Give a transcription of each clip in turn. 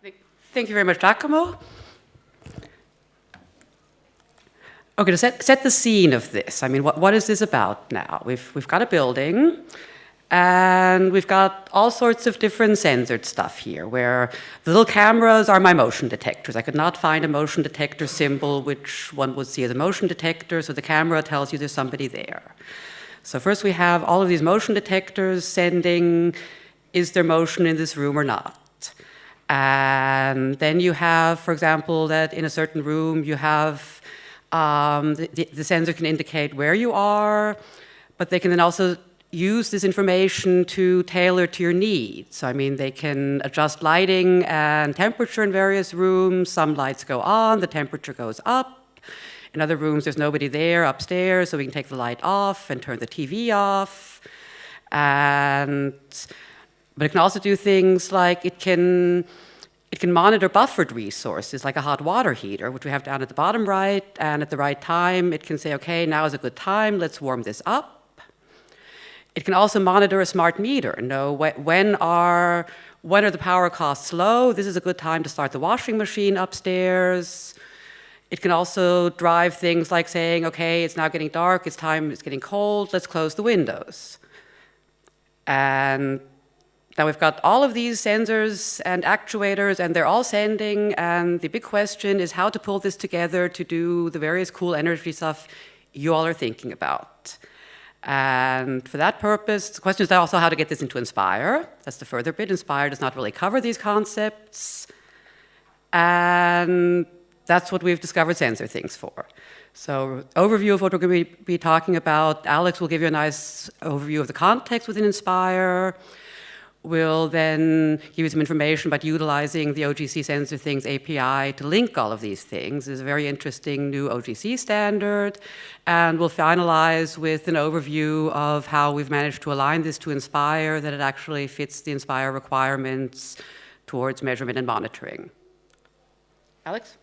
Thank you very much, Giacomo. Okay, to set the scene of this, I mean, what is this about now? We've got a building, and we've got all sorts of different sensored stuff here, where the little cameras are my motion detectors. I could not find a motion detector symbol which one would see as a motion detector, so the camera tells you there's somebody there. So first we have all of these motion detectors sending, is there motion in this room or not? And then you have, for example, that in a certain room you have the sensor can indicate where you are, but they can then also use this information to tailor to your needs. So, I mean, they can adjust lighting and temperature in various rooms. Some lights go on, the temperature goes up. In other rooms, there's nobody there upstairs, so we can take the light off and turn the TV off. But it can also do things like it can monitor buffered resources, like a hot water heater, which we have down at the bottom right, and at the right time, it can say, okay, now is a good time, let's warm this up. It can also monitor a smart meter, know when are the power costs low, this is a good time to start the washing machine upstairs. It can also drive things like saying, okay, it's now getting dark, it's getting cold, let's close the windows. And now we've got all of these sensors and actuators, and they're all sending, and the big question is how to pull this together to do the various cool energy stuff you all are thinking about. And for that purpose, the question is also how to get this into Inspire. That's the further bit. Inspire does not really cover these concepts. And that's what we've discovered SensorThings for. So overview of what we're going to be talking about. Alex will give you a nice overview of the context within Inspire. We'll then give you some information about utilizing the OGC SensorThings API to link all of these things. There's a very interesting new OGC standard. And we'll finalize with an overview of how we've managed to align this to Inspire, that it actually fits the Inspire requirements towards measurement and monitoring. Alex?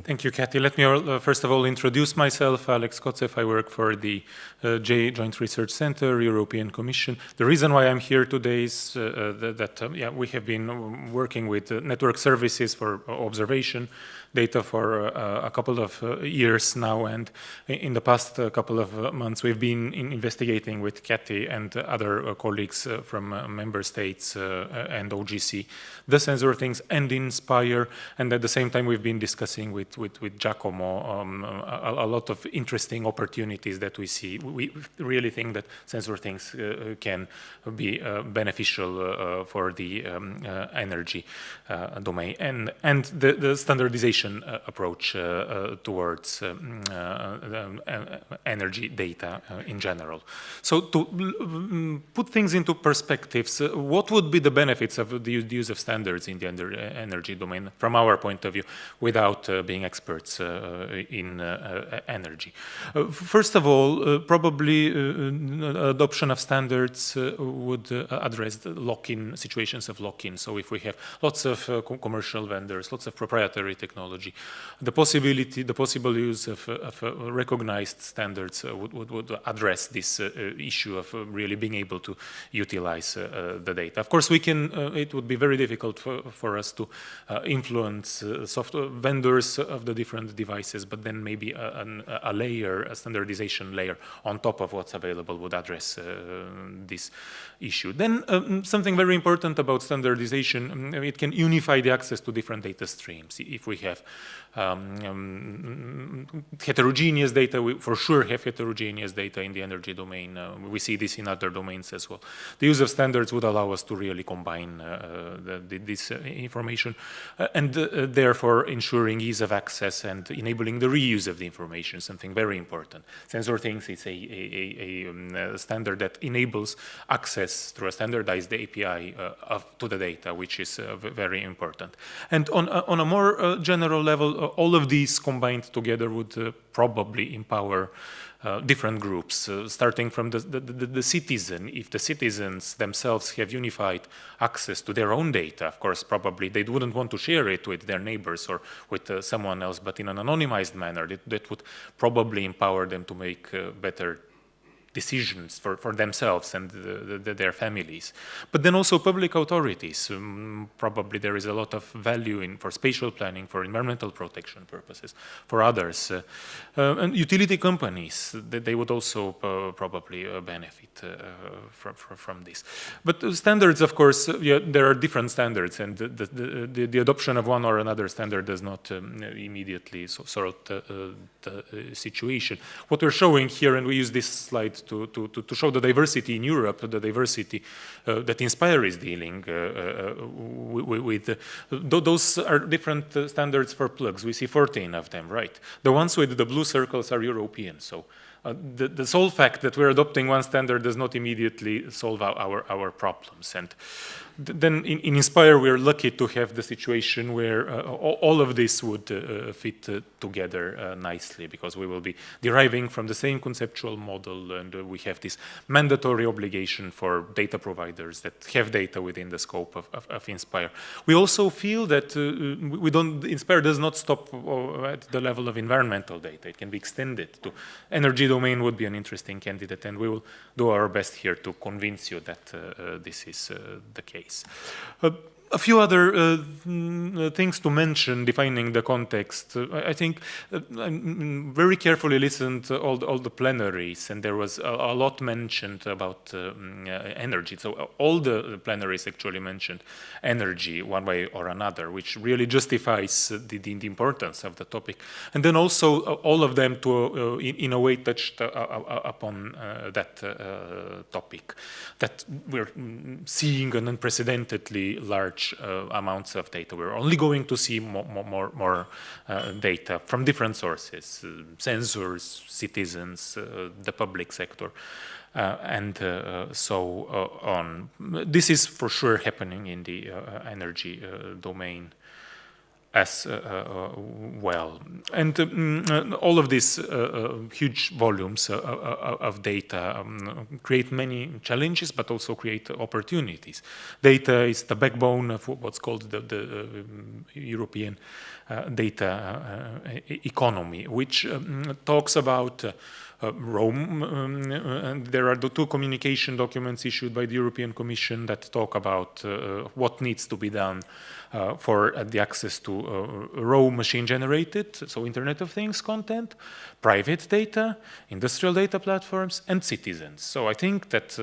Thank you, Kathy. Let me first of all introduce myself. Alex Kotzeff. I work for the Joint Research Center, European Commission. The reason why I'm here today is that we have been working with network services for observation data for a couple of years now, and in the past couple of months we've been investigating with Kathy and other colleagues from member states and OGC the SensorThings and Inspire, and at the same time we've been discussing with Giacomo a lot of interesting opportunities that we see. We really think that SensorThings can be beneficial for the energy domain and the standardization approach towards energy data in general. So to put things into perspectives, what would be the benefits of the use of standards in the energy domain from our point of view without being experts in energy? First of all, probably adoption of standards would address the lock-in situations of lock-in. So if we have lots of commercial vendors, lots of proprietary technology, the possible use of recognized standards would address this issue of really being able to utilize the data. Of course, it would be very difficult for us to influence software vendors of the different devices, but then maybe a standardization layer on top of what's available would address this issue. Then something very important about standardization, it can unify the access to different data streams. If we have heterogeneous data, we for sure have heterogeneous data in the energy domain. We see this in other domains as well. The use of standards would allow us to really combine this information and therefore ensuring ease of access and enabling the reuse of the information, something very important. SensorThings is a standard that enables access through a standardized API to the data, which is very important. And on a more general level, all of these combined together would probably empower different groups, starting from the citizen. If the citizens themselves have unified access to their own data, of course, probably they wouldn't want to share it with their neighbors or with someone else, but in an anonymized manner, that would probably empower them to make better decisions for themselves and their families. But then also public authorities. Probably there is a lot of value for spatial planning, for environmental protection purposes, for others. And utility companies, they would also probably benefit from this. But standards, of course, there are different standards, and the adoption of one or another standard does not immediately sort the situation. What we're showing here, and we use this slide to show the diversity in Europe, the diversity that Inspire is dealing with. Those are different standards for plugs. We see 14 of them, right? The ones with the blue circles are European. So the sole fact that we're adopting one standard does not immediately solve our problems. And then in Inspire, we're lucky to have the situation where all of this would fit together nicely, because we will be deriving from the same conceptual model, and we have this mandatory obligation for data providers that have data within the scope of Inspire. We also feel that Inspire does not stop at the level of environmental data. It can be extended to energy domain would be an interesting candidate, and we will do our best here to convince you that this is the case. A few other things to mention defining the context. I think I very carefully listened to all the plenaries, and there was a lot mentioned about energy. So all the plenaries actually mentioned energy one way or another, which really justifies the importance of the topic. And then also all of them in a way touched upon that topic, that we're seeing an unprecedentedly large amounts of data. We're only going to see more data from different sources, sensors, citizens, the public sector, and so on. This is for sure happening in the energy domain as well. And all of these huge volumes of data create many challenges, but also create opportunities. Data is the backbone of what's called the European data economy, which talks about Rome. And there are the two communication documents issued by the European Commission that talk about what needs to be done for the access to raw machine-generated, so Internet of Things content, private data, industrial data platforms, and citizens. So I think that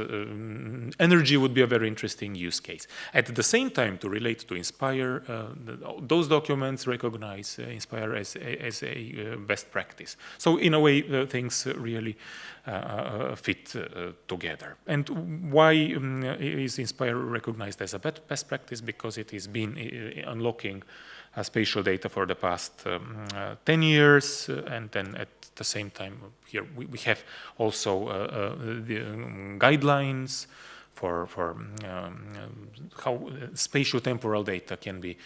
energy would be a very interesting use case. At the same time, to relate to Inspire, those documents recognize Inspire as a best practice. So in a way, things really fit together. And why is Inspire recognized as a best practice? Because it has been unlocking spatial data for the past 10 years, and then at the same time here we have also the guidelines for how spatio-temporal data can be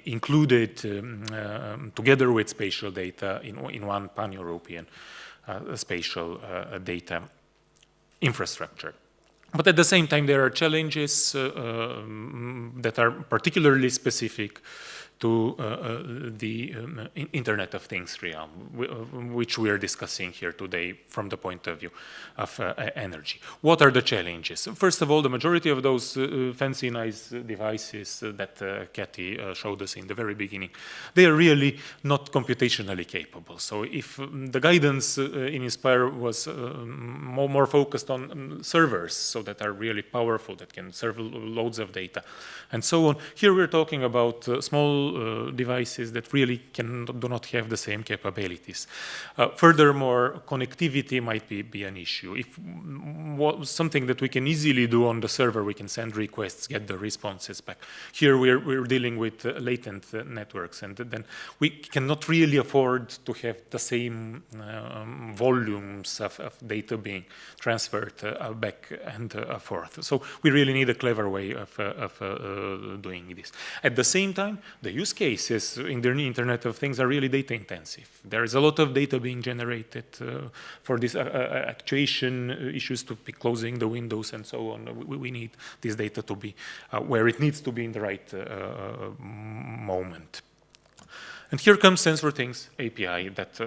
included together with spatial data in one pan-European spatial data infrastructure. But at the same time, there are challenges that are particularly specific to the Internet of Things realm, which we are discussing here today from the point of view of energy. What are the challenges? First of all, the majority of those fancy, nice devices that Kathy showed us in the very beginning, they are really not computationally capable. So if the guidance in Inspire was more focused on servers, so that are really powerful, that can serve loads of data, and so on, here we're talking about small devices that really do not have the same capabilities. Furthermore, connectivity might be an issue. If something that we can easily do on the server, we can send requests, get the responses back. Here we're dealing with latent networks, and then we cannot really afford to have the same volumes of data being transferred back and forth. So we really need a clever way of doing this. At the same time, the use cases in the Internet of Things are really data intensive. There is a lot of data being generated for this actuation issues, to be closing the windows and so on. We need this data to be where it needs to be in the right moment. And here comes SensorThings API. That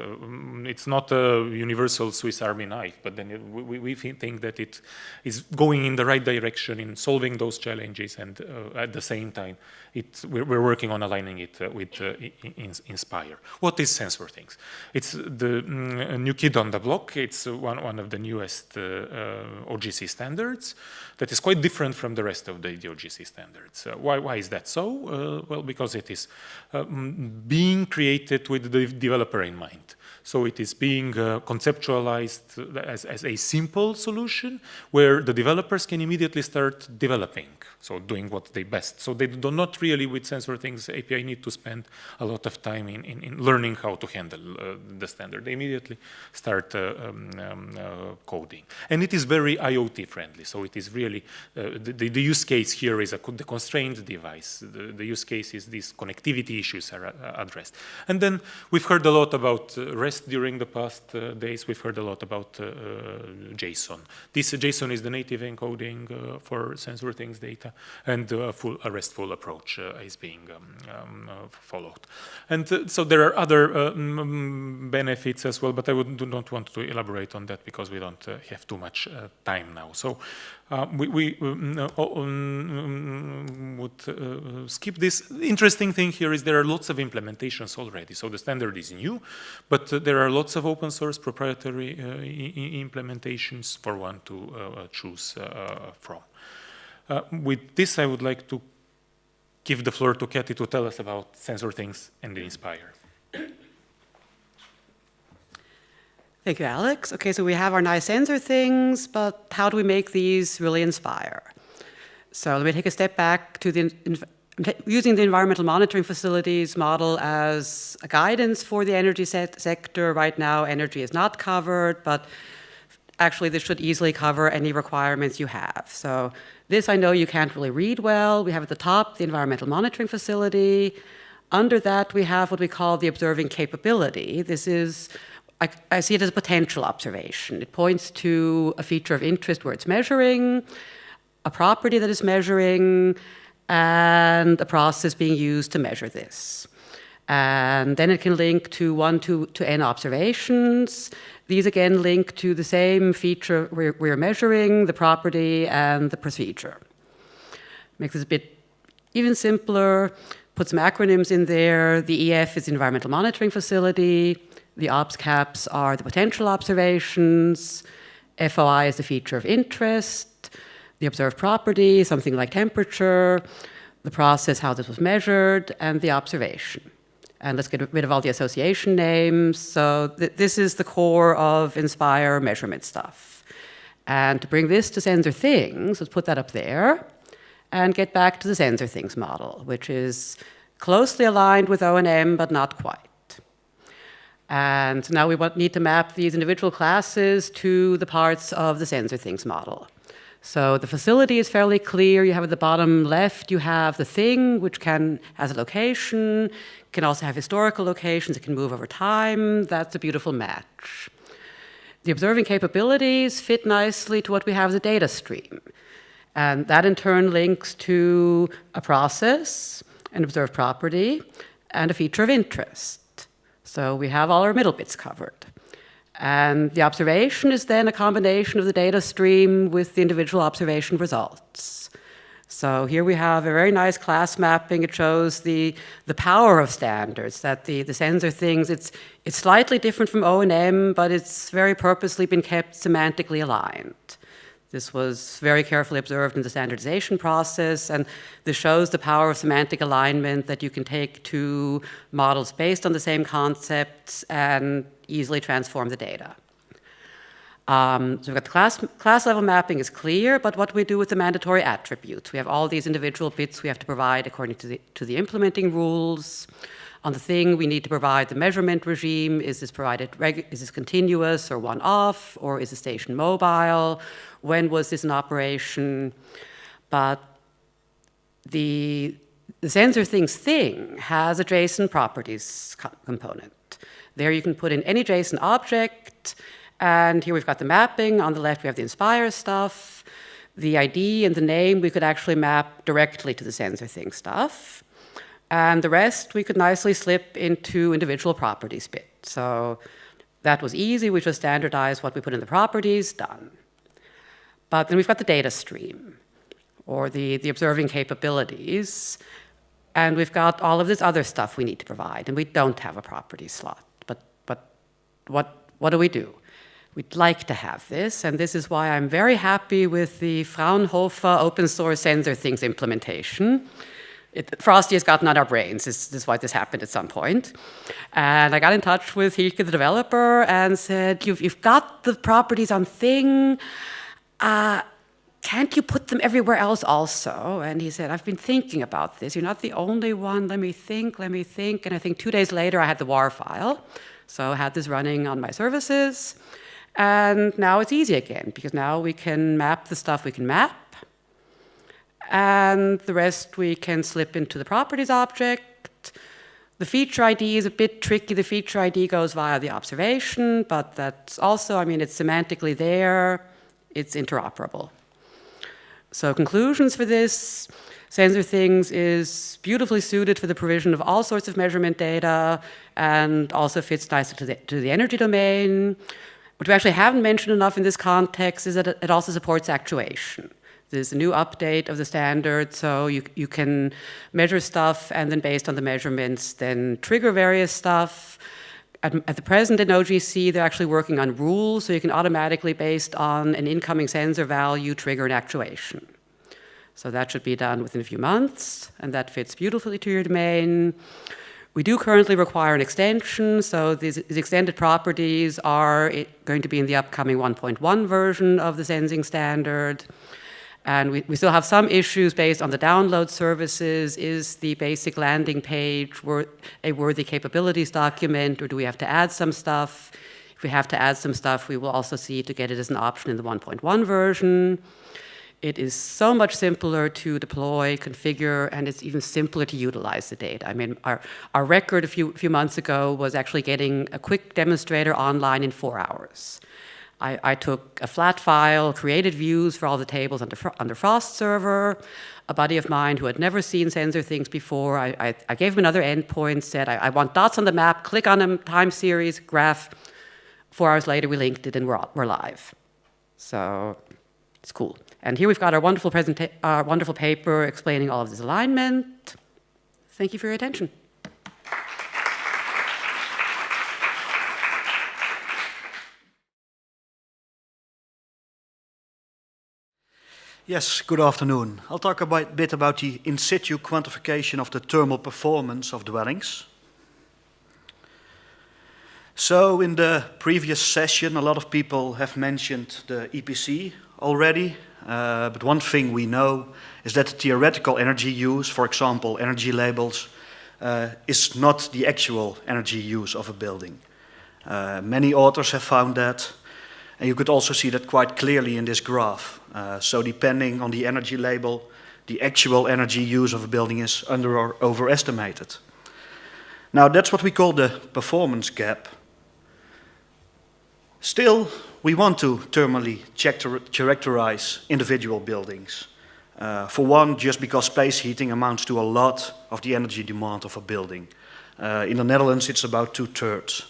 it's not a universal Swiss Army knife, but then we think that it is going in the right direction in solving those challenges, and at the same time, we're working on aligning it with Inspire. What is SensorThings? It's the new kid on the block. It's one of the newest OGC standards that is quite different from the rest of the OGC standards. Why is that so? Well, because it is being created with the developer in mind. So it is being conceptualized as a simple solution where the developers can immediately start developing, so doing what they best. So they do not really, with SensorThings API, need to spend a lot of time in learning how to handle the standard. They immediately start coding. And it is very IoT friendly. So it is really, the use case here is the constrained device. The use case is these connectivity issues are addressed. And then we've heard a lot about REST during the past days. We've heard a lot about JSON. This JSON is the native encoding for SensorThings data, and a RESTful approach is being followed. And so there are other benefits as well, but I do not want to elaborate on that because we don't have too much time now. So we would skip this. The interesting thing here is there are lots of implementations already. So the standard is new, but there are lots of open source proprietary implementations for one to choose from. With this, I would like to give the floor to Kathy to tell us about SensorThings and Inspire. Thank you, Alex. Okay, so we have our nice SensorThings, but how do we make these really inspire? So let me take a step back to using the environmental monitoring facilities model as a guidance for the energy sector. Right now, energy is not covered, but actually this should easily cover any requirements you have. So this I know you can't really read well. We have at the top the environmental monitoring facility. Under that, we have what we call the observing capability. This is, I see it as a potential observation. It points to a feature of interest where it's measuring, a property that is measuring, and a process being used to measure this. And then it can link to 1 to n observations. These again link to the same feature we're measuring, the property and the procedure. Makes this a bit even simpler. Put some acronyms in there. The EF is Environmental Monitoring Facility. The ops caps are the potential observations. FOI is the feature of interest. The observed property, something like temperature. The process, how this was measured, and the observation. And let's get rid of all the association names. So this is the core of Inspire measurement stuff. And to bring this to SensorThings, let's put that up there and get back to the SensorThings model, which is closely aligned with O&M, but not quite. And now we need to map these individual classes to the parts of the SensorThings model. So the facility is fairly clear. You have at the bottom left, you have the thing, which has a location, can also have historical locations, it can move over time. That's a beautiful match. The observing capabilities fit nicely to what we have as a data stream. And that in turn links to a process, an observed property, and a feature of interest. So we have all our middle bits covered. And the observation is then a combination of the data stream with the individual observation results. So here we have a very nice class mapping. It shows the power of standards, that the SensorThings, it's slightly different from O&M, but it's very purposely been kept semantically aligned. This was very carefully observed in the standardization process, and this shows the power of semantic alignment, that you can take two models based on the same concepts and easily transform the data. So we've got the class level mapping is clear, but what do we do with the mandatory attributes? We have all these individual bits we have to provide according to the implementing rules. On the thing, we need to provide the measurement regime. Is this is this continuous or one-off, or is the station mobile? When was this in operation? But the SensorThings thing has a JSON properties component. There you can put in any JSON object, and here we've got the mapping. On the left, we have the Inspire stuff. The ID and the name, we could actually map directly to the SensorThings stuff. And the rest we could nicely slip into individual properties bit. So that was easy. We just standardized what we put in the properties, done. But then we've got the data stream, or the observing capabilities, and we've got all of this other stuff we need to provide, and we don't have a property slot. But what do? We'd like to have this, and this is why I'm very happy with the Fraunhofer open source SensorThings implementation. Frosty has gotten on our brains. This is why this happened at some point. And I got in touch with Hilke, the developer, and said, you've got the properties on Thing. Can't you put them everywhere else also? And he said, I've been thinking about this. You're not the only one. Let me think. And I think 2 days later, I had the WAR file. So I had this running on my services. And now it's easy again, because now we can map the stuff we can map. And the rest we can slip into the properties object. The feature ID is a bit tricky. The feature ID goes via the observation, but that's also, I mean, it's semantically there. It's interoperable. So conclusions for this, SensorThings is beautifully suited for the provision of all sorts of measurement data and also fits nicely to the energy domain. What we actually haven't mentioned enough in this context is that it also supports actuation. There's a new update of the standard, so you can measure stuff and then based on the measurements, then trigger various stuff. At the present in OGC, they're actually working on rules, so you can automatically, based on an incoming sensor value, trigger an actuation. So that should be done within a few months, and that fits beautifully to your domain. We do currently require an extension, so these extended properties are going to be in the upcoming 1.1 version of the sensing standard. And we still have some issues based on the download services. Is the basic landing page a worthy capabilities document, or do we have to add some stuff? If we have to add some stuff, we will also see to get it as an option in the 1.1 version. It is so much simpler to deploy, configure, and it's even simpler to utilize the data. I mean, our record a few months ago was actually getting a quick demonstrator online in 4 hours. I took a flat file, created views for all the tables under Frost server. A buddy of mine who had never seen SensorThings before, I gave him another endpoint, said, I want dots on the map, click on a time series, graph. 4 hours later, we linked it, and we're live. So it's cool. And here we've got our wonderful paper explaining all of this alignment. Thank you for your attention. Yes, good afternoon. I'll talk a bit about the in-situ quantification of the thermal performance of dwellings. So in the previous session, a lot of people have mentioned the EPC already, but one thing we know is that the theoretical energy use, for example, energy labels, is not the actual energy use of a building. Many authors have found that. And you could also see that quite clearly in this graph. So depending on the energy label, the actual energy use of a building is under or overestimated. Now that's what we call the performance gap. Still, we want to thermally characterize individual buildings. For one, just because space heating amounts to a lot of the energy demand of a building. In the Netherlands, it's about 2/3.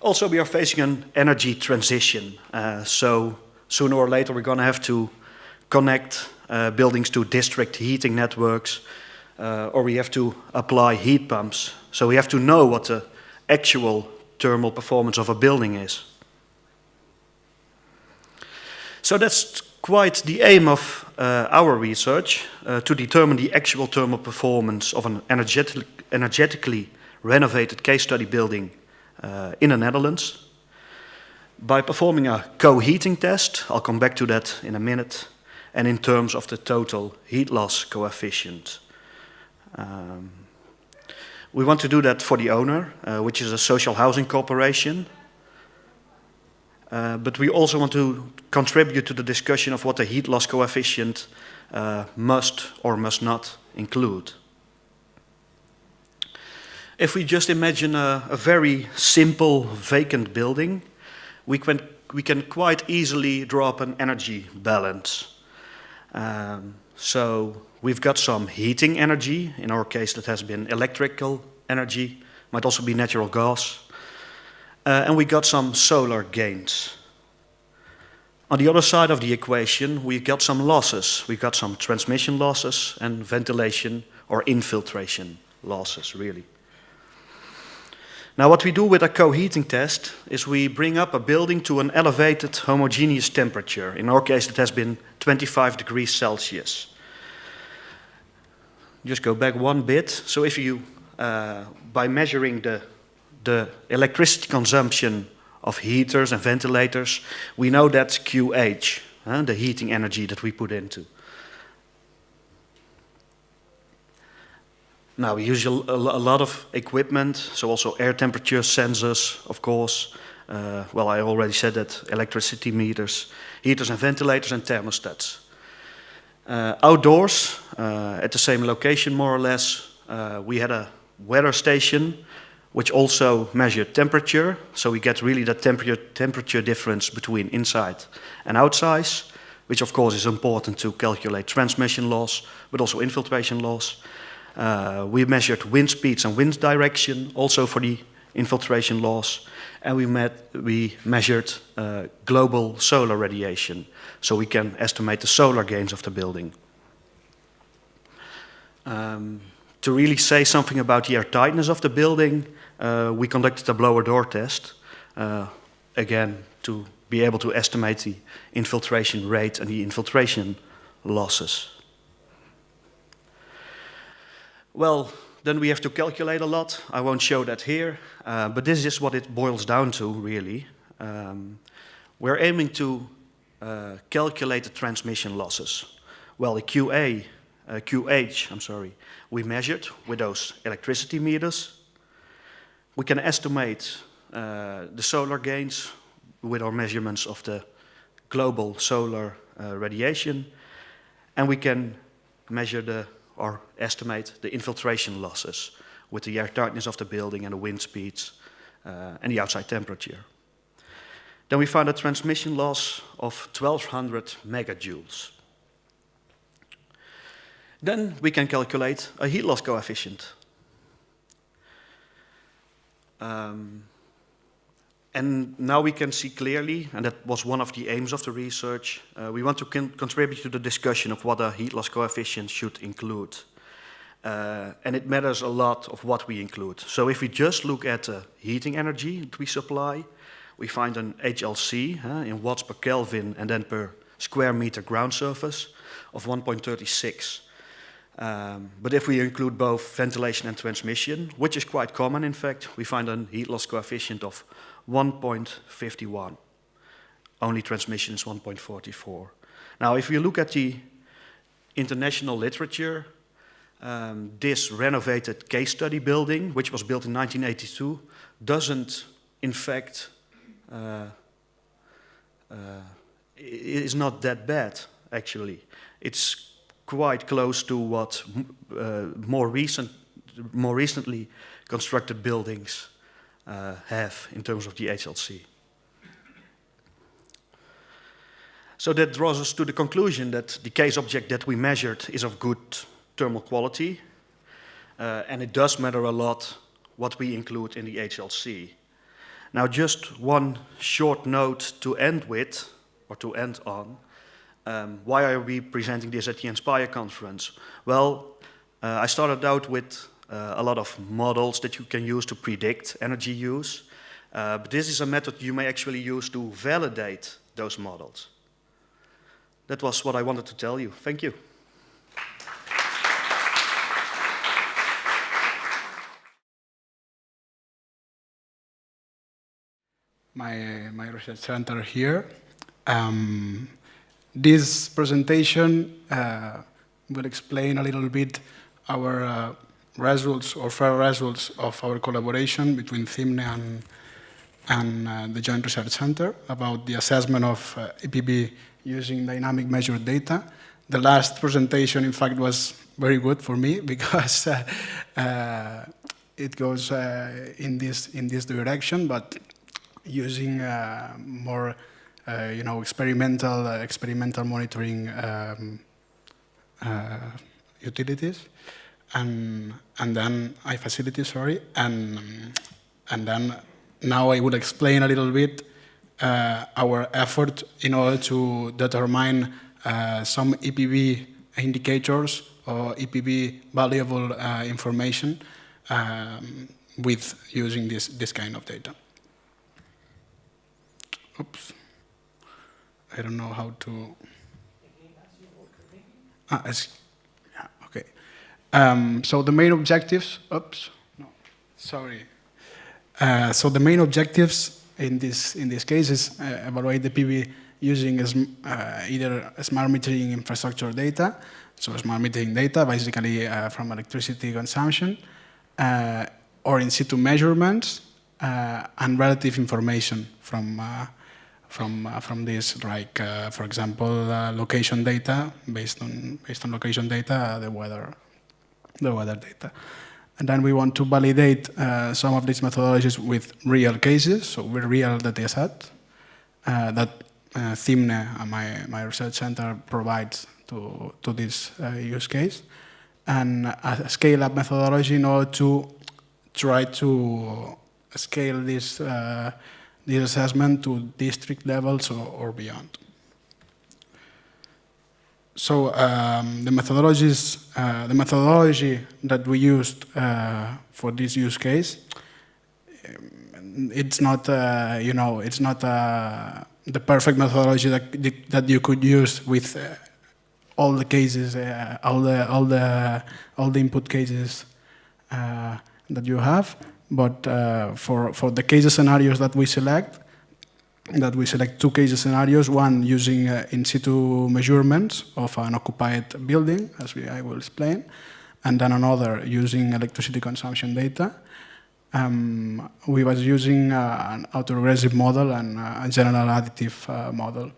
Also, we are facing an energy transition. So sooner or later, we're going to have to connect buildings to district heating networks, or we have to apply heat pumps. So we have to know what the actual thermal performance of a building is. So that's quite the aim of our research, to determine the actual thermal performance of an energetically renovated case study building in the Netherlands by performing a co-heating test. I'll come back to that in a minute. And in terms of the total heat loss coefficient. We want to do that for the owner, which is a social housing corporation. But we also want to contribute to the discussion of what the heat loss coefficient must or must not include. If we just imagine a very simple vacant building, we can quite easily draw up an energy balance. So We've got some heating energy. In our case, that has been electrical energy, might also be natural gas. And we got some solar gains. On the other side of the equation, we got some losses. We got some transmission losses and ventilation or infiltration losses, really. Now, what we do with a co-heating test is we bring up a building to an elevated homogeneous temperature. In our case, it has been 25 degrees Celsius. Just go back one bit. So if you, by measuring the electricity consumption of heaters and ventilators, we know that's QH, the heating energy that we put into. Now, we use a lot of equipment, so also air temperature sensors, of course. Well, I already said that, electricity meters, heaters and ventilators, and thermostats. Outdoors, at the same location more or less, we had a weather station which also measured temperature, so we get really the temperature difference between inside and outside, which of course is important to calculate transmission loss, but also infiltration loss. We measured wind speeds and wind direction, also for the infiltration loss, and we measured global solar radiation, so we can estimate the solar gains of the building. To really say something about the airtightness of the building, we conducted a blower door test, again, to be able to estimate the infiltration rate and the infiltration losses. Well, then we have to calculate a lot. I won't show that here, but this is what it boils down to, really. We're aiming to calculate the transmission losses. Well, the QH, we measured with those electricity meters. We can estimate the solar gains with our measurements of the global solar radiation, and we can measure or estimate the infiltration losses with the air tightness of the building and the wind speeds and the outside temperature. Then we found a transmission loss of 1200 megajoules. Then we can calculate a heat loss coefficient. And now we can see clearly, and that was one of the aims of the research, we want to contribute to the discussion of what a heat loss coefficient should include. And it matters a lot of what we include. So if we just look at the heating energy that we supply, we find an HLC in watts per Kelvin and then per square meter ground surface of 1.36. But if we include both ventilation and transmission, which is quite common in fact, we find a heat loss coefficient of 1.51. Only transmission is 1.44. Now, if you look at the international literature, this renovated case study building, which was built in 1982, doesn't, in fact, is not that bad, actually. It's quite close to what more recently constructed buildings have in terms of the HLC. So that draws us to the conclusion that the case object that we measured is of good thermal quality, and it does matter a lot what we include in the HLC. Now, just one short note to end with, or to end on. Why are we presenting this at the Inspire conference? Well, I started out with a lot of models that you can use to predict energy use, but this is a method you may actually use to validate those models. That was what I wanted to tell you. Thank you. My research center here. This presentation will explain a little bit our results or fair results of our collaboration between THIMNE and the Joint Research Center about the assessment of EPB using dynamic measured data. The last presentation, in fact, was very good for me because it goes in this direction, but using more experimental monitoring utilities, and then facilities, sorry, and then now I will explain a little bit our effort in order to determine some EPB indicators or EPB valuable information with using this kind of data. Oops. I don't know how to. Yeah, okay. So the main objectives. Oops. No. Sorry. So the main objectives in this case is evaluate the PV using either smart metering infrastructure data, so smart metering data basically from electricity consumption, or in situ measurements and relative information from this, like for example location data based on location data, the weather data. And then we want to validate some of these methodologies with real cases, so with real data set that Thimne, my research center, provides to this use case, and a scale-up methodology in order to try to scale this assessment to district levels or beyond. So the methodology that we used for this use case, it's not it's not the perfect methodology that you could use with all the cases, all the input cases that you have. But for the case scenarios that we select two case scenarios, one using in situ measurements of an occupied building, as I will explain, and then another using electricity consumption data. We was using an autoregressive model and a general additive model.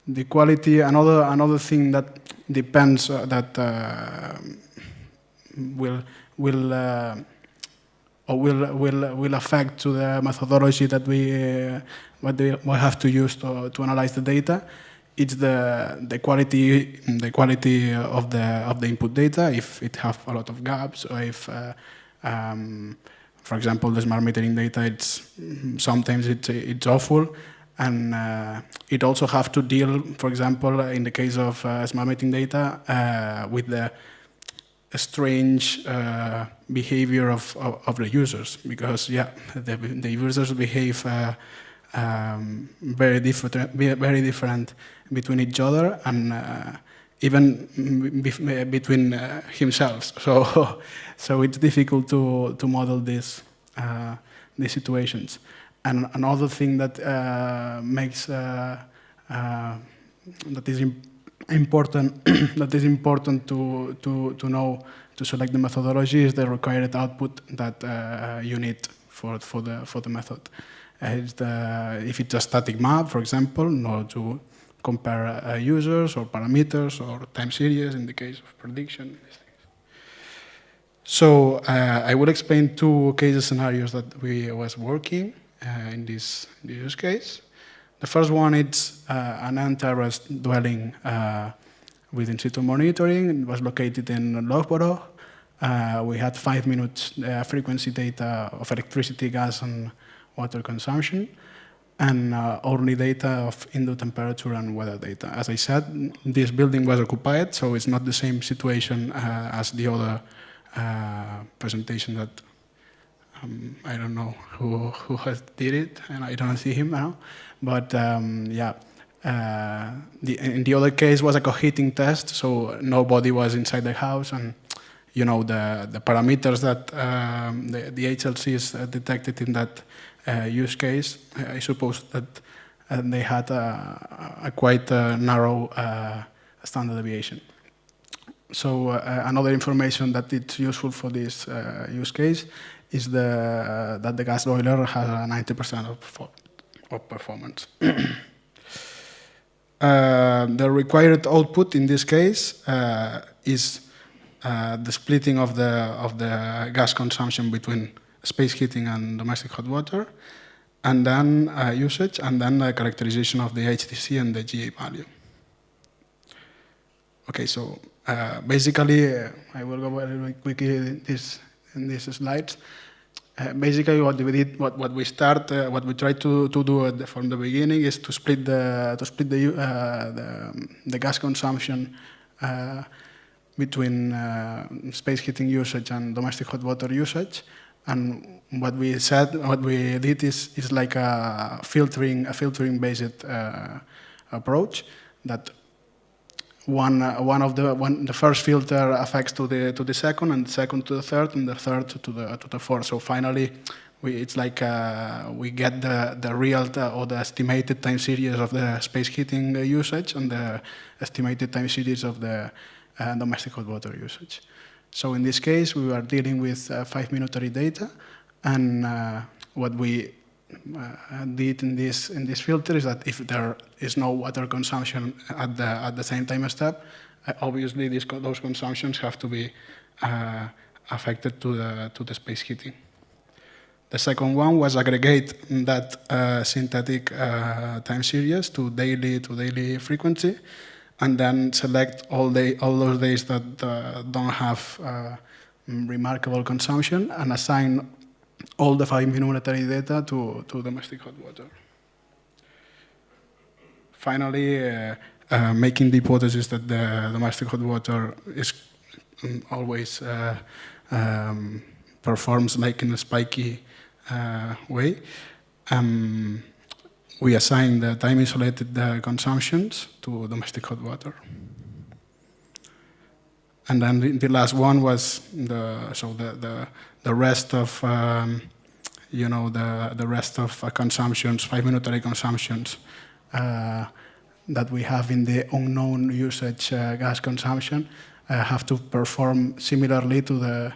The quality, another thing that depends that will affect to the methodology that we have to use to analyze the data. It's the quality of the input data, if it have a lot of gaps, or if for example the smart metering data, sometimes it's awful, and it also have to deal, for example, in the case of smart metering data, with the strange behavior of the users, because the users behave very different between each other, and even between himself. So it's difficult to model these situations. And another thing that makes that is important to know to select the methodology is the required output that you need for the method. If it's a static map, for example, in order to compare users or parameters or time series in the case of prediction. So I will explain two case scenarios that we was working in this use case. The first one is an end-terrace dwelling with in-situ monitoring. It was located in Loughborough. We had 5 minutes frequency data of electricity, gas, and water consumption, and only data of indoor temperature and weather data. As I said, this building was occupied, so it's not the same situation as the other presentation that I don't know who has did it, and I don't see him now. But in the other case was a co-heating test, so nobody was inside the house, and the parameters that the HLCs detected in that use case, I suppose that they had a quite narrow standard deviation. So another information that it's useful for this use case is that the gas boiler has a 90% of performance. The required output in this case is the splitting of the gas consumption between space heating and domestic hot water, and then usage, and then the characterization of the HTC and the GA value. Okay, so Basically, I will go very quickly in these slides. Basically, what we did, what we tried to do from the beginning is to split the gas consumption between space heating usage and domestic hot water usage. And what we did is like a filtering based approach that the first filter affects to the second, and the second to the third, and the third to the fourth. So finally, it's like we get the real or the estimated time series of the space heating usage and the estimated time series of the domestic hot water usage. So in this case, we were dealing with 5-minutary data, and what we did in this filter is that if there is no water consumption at the same time step, obviously those consumptions have to be affected to the space heating. The second one was aggregate that synthetic time series to daily frequency, and then select all those days that don't have remarkable consumption, and assign all the 5-minutary data to domestic hot water. Finally, making the hypothesis that the domestic hot water is always performs like in a spiky way, we assign the time-isolated consumptions to domestic hot water. And then the last one was the rest of the rest of consumptions, 5-minutary consumptions that we have in the unknown usage gas consumption have to perform similarly to the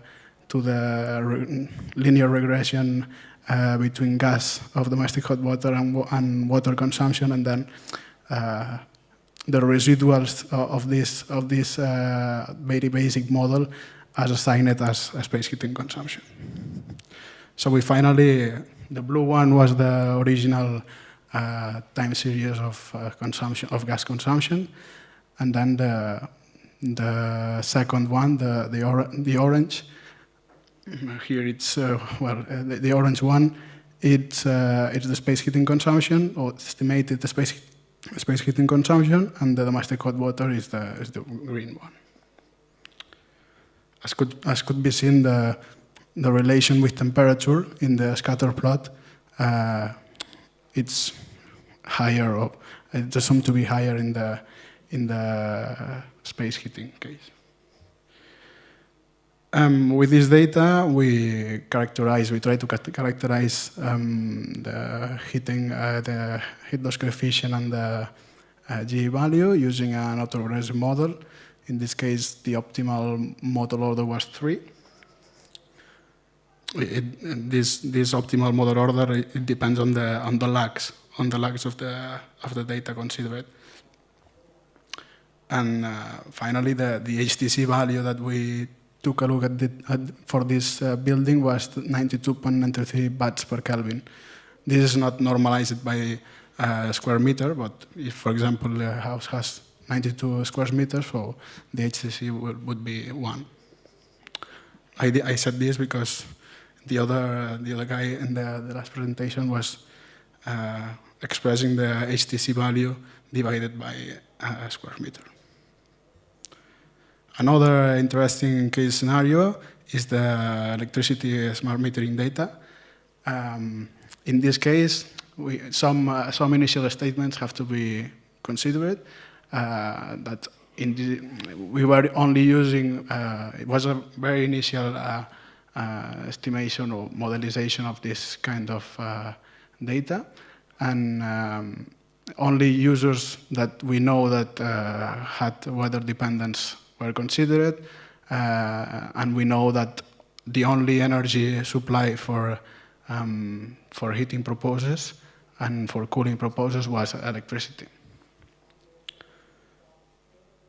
linear regression between gas of domestic hot water and water consumption, and then the residuals of this very basic model as assigned as space heating consumption. So we finally, the blue one was the original time series of consumption of gas consumption, and then the second one, the orange. Here it's the orange one. It's the space heating consumption, or estimated the space heating consumption, and the domestic hot water is the green one. As could be seen, the relation with temperature in the scatter plot, it's higher, or it's assumed to be higher in the space heating case. With this data, we try to characterize the heat loss coefficient and the G value using an autoregressive model. In this case, the optimal model order was 3. This optimal model order, it depends on the lags of the data considered. And finally, the HTC value that we took a look at for this building was 92.93 watts per Kelvin. This is not normalized by square meter, but if, for example, the house has 92 square meters, so the HTC would be 1. I said this because the other guy in the last presentation was expressing the HTC value divided by a square meter. Another interesting case scenario is the electricity smart metering data. In this case, some initial statements have to be considered. That we were only using, it was a very initial estimation or modelization of this kind of data, and only users that we know that had weather dependence were considered, and we know that the only energy supply for heating purposes and for cooling purposes was electricity.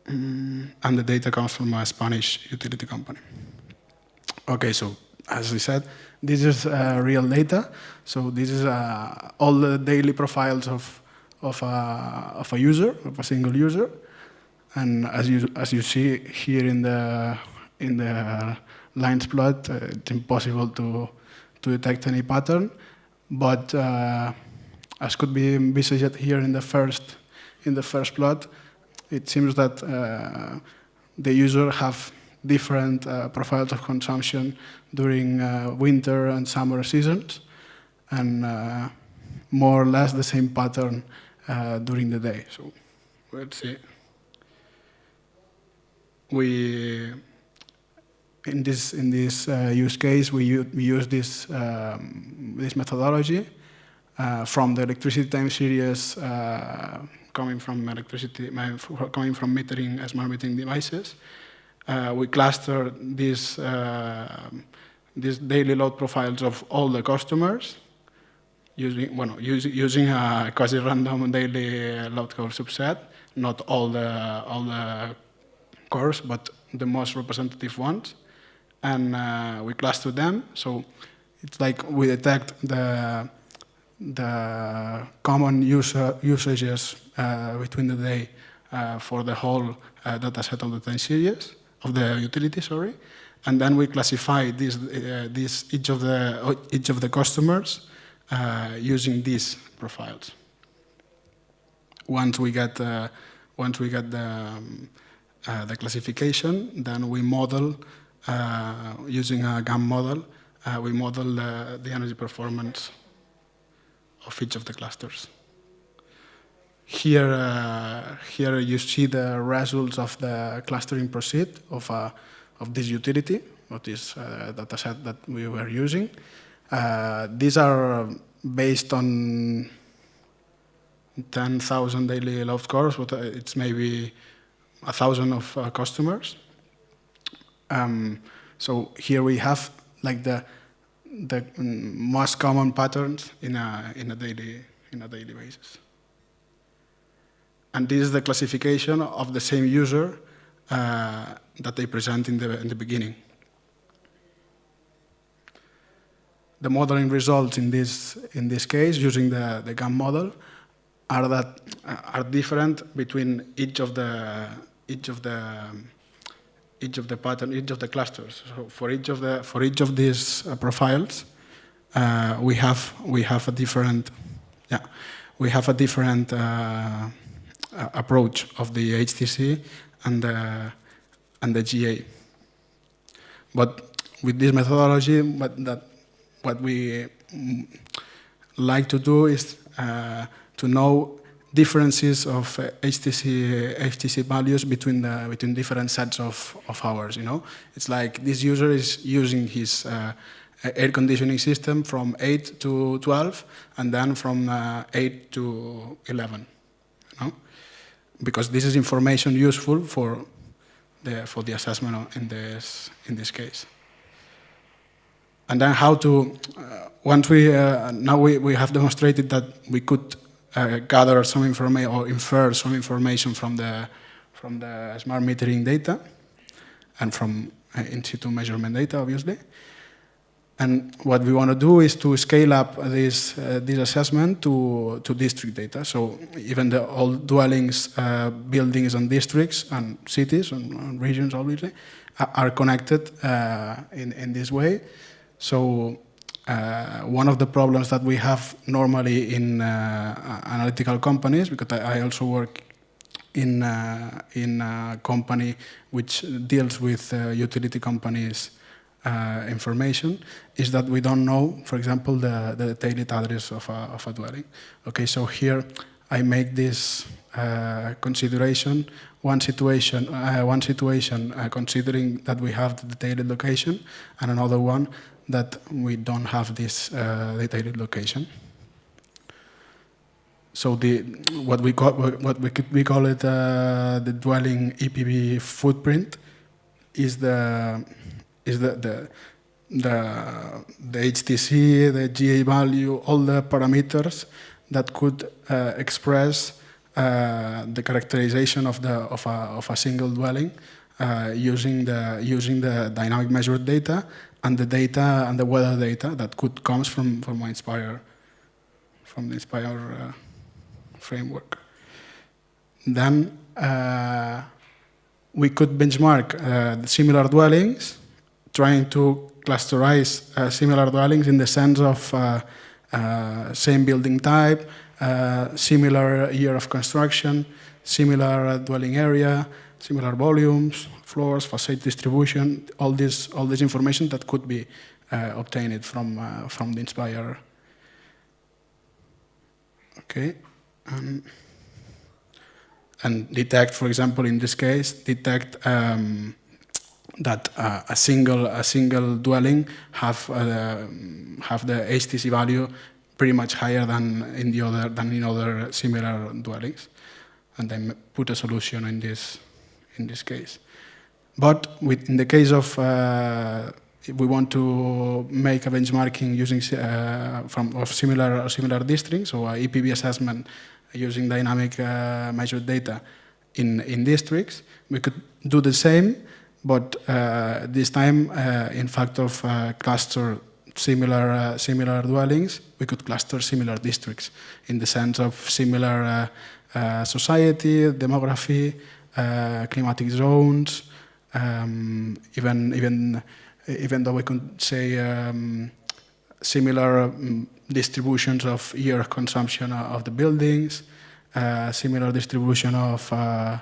And the data comes from a Spanish utility company. Okay, so as we said, this is real data. So this is all the daily profiles of a user, of a single user. And as you see here in the lines plot, it's impossible to detect any pattern. But as could be envisaged here in the first plot, it seems that the user have different profiles of consumption during winter and summer seasons, and more or less the same pattern during the day. So let's see. In this use case, we use this methodology from the electricity time series coming from metering, smart metering devices. We cluster these daily load profiles of all the customers using a quasi-random daily load curve subset, not all the curves, but the most representative ones. And we cluster them, so it's like we detect the common usages between the day for the whole data set of the time series, of the utility, sorry. And then we classify each of the customers using these profiles. Once we get the classification, then we model using a GAM model. We model the energy performance of each of the clusters. Here you see the results of the clustering proceed of this utility, of this data set that we were using. These are based on 10,000 daily load curves, but it's maybe 1,000 of customers. So here we have like the most common patterns in a daily basis. And this is the classification of the same user that they present in the beginning. The modeling results in this case, using the GAM model, are different between each of the clusters. So for each of these profiles, we have a different approach of the HTC and the GA. But with this methodology, what we like to do is to know differences of HTC values between different sets of hours. It's like this user is using his air conditioning system from 8 to 12, and then from 8 to 11. Because this is information useful for the assessment in this case. And then how to once we now we have demonstrated that we could gather some information or infer some information from the smart metering data and from in-situ measurement data, obviously. And what we want to do is to scale up this assessment to district data. So even the old dwellings, buildings and districts and cities and regions, obviously, are connected in this way. So one of the problems that we have normally in analytical companies, because I also work in a company which deals with utility companies' information, is that we don't know, for example, the detailed address of a dwelling. Okay, so here I make this consideration. One situation considering that we have the detailed location, and another one that we don't have this detailed location. So what we call it the dwelling EPB footprint is the HTC, the GA value, all the parameters that could express the characterization of a single dwelling using the dynamic measured data and the weather data that could comes from the Inspire framework. Then we could benchmark the similar dwellings, trying to clusterize similar dwellings in the sense of same building type, similar year of construction, similar dwelling area, similar volumes, floors, facade distribution, all this information that could be obtained from the Inspire. Okay, and detect, for example, in this case, detect that a single dwelling have the HTC value pretty much higher than in other similar dwellings, and then put a solution in this case. But in the case of if we want to make a benchmarking using of similar districts, so a EPB assessment using dynamic measured data in districts, we could do the same, but this time in fact of cluster similar dwellings, we could cluster similar districts in the sense of similar society, demography, climatic zones, even though we could say similar distributions of year of consumption of the buildings, similar distribution of I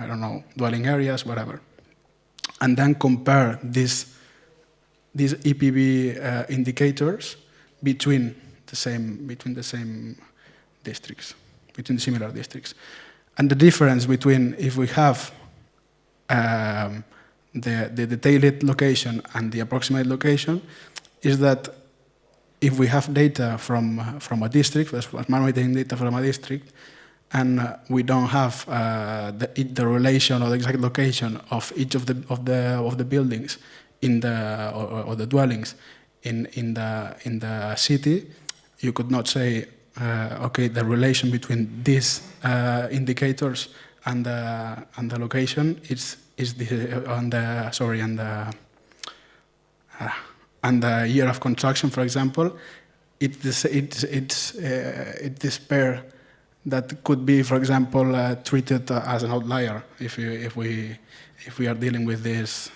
don't know, dwelling areas, whatever, and then compare these EPB indicators between the same districts, between similar districts. And the difference between if we have the detailed location and the approximate location is that if we have data from a district, manipulating data from a district, and we don't have the relation or the exact location of each of the buildings or the dwellings in the city, you could not say okay, the relation between these indicators and the location and the year of construction, for example, it's this pair that could be, for example, treated as an outlier if we are dealing with this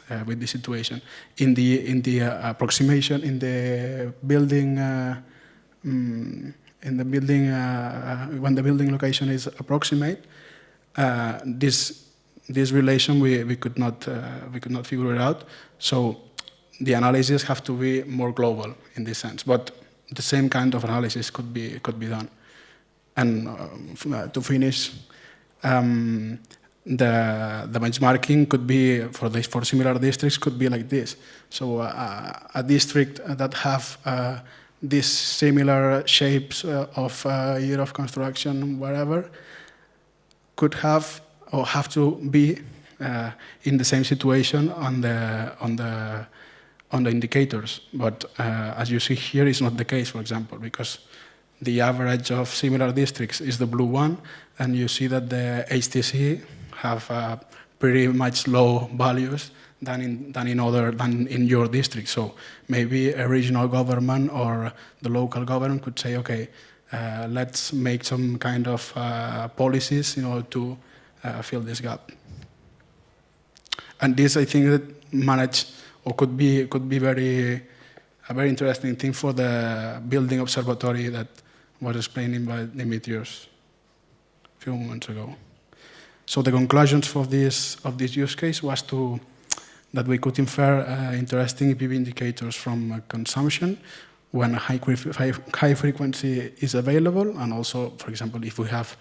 situation. In the approximation in the building when the building location is approximate, this relation we could not figure it out. So the analysis have to be more global in this sense, but the same kind of analysis could be done. And to finish, the benchmarking could be for similar districts could be like this. So a district that have these similar shapes of year of construction, whatever, could have or have to be in the same situation on the indicators. But as you see here, it's not the case, for example, because the average of similar districts is the blue one, and you see that the HTC have pretty much low values than in your district. So maybe a regional government or the local government could say, okay, let's make some kind of policies in order to fill this gap. And this, I think, that manage or could be a very interesting thing for the building observatory that was explained by Dimitrios a few moments ago. So the conclusions of this use case was that we could infer interesting EPB indicators from consumption when high frequency is available, and also, for example, if we have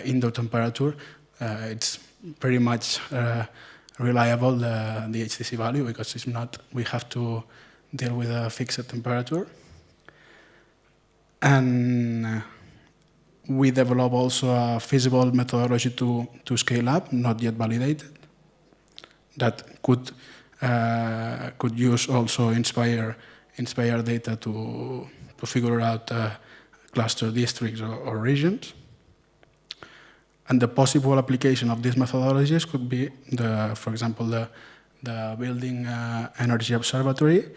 indoor temperature, it's pretty much reliable, the HTC value, because it's not, we have to deal with a fixed temperature. And we develop also a feasible methodology to scale up, not yet validated, that could use also Inspire data to figure out cluster districts or regions. And the possible application of these methodologies could be, for example, the building energy observatory,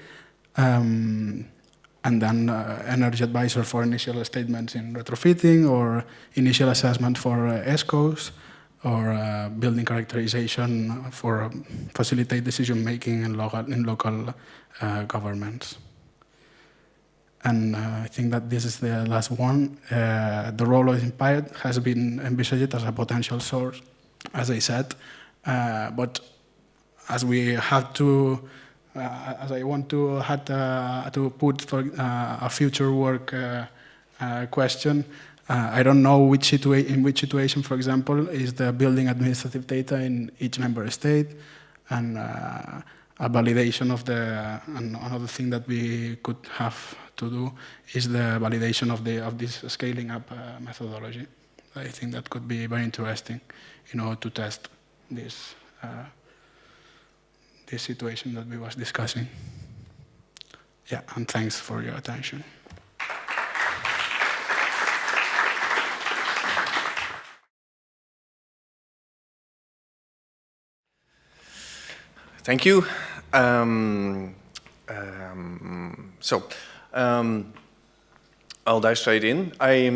and then energy advisor for initial statements in retrofitting, or initial assessment for ESCOs, or building characterization for facilitate decision making in local governments. And I think that this is the last one. The role of impact has been envisaged as a potential source, as I said, but as we have to, as I want to put for a future work question, I don't know in which situation, for example, is the building administrative data in each member state, and a validation of and another thing that we could have to do is the validation of this scaling up methodology. I think that could be very interesting, to test this situation that we was discussing. Yeah, and thanks for your attention. Thank you. I'll dive straight in. I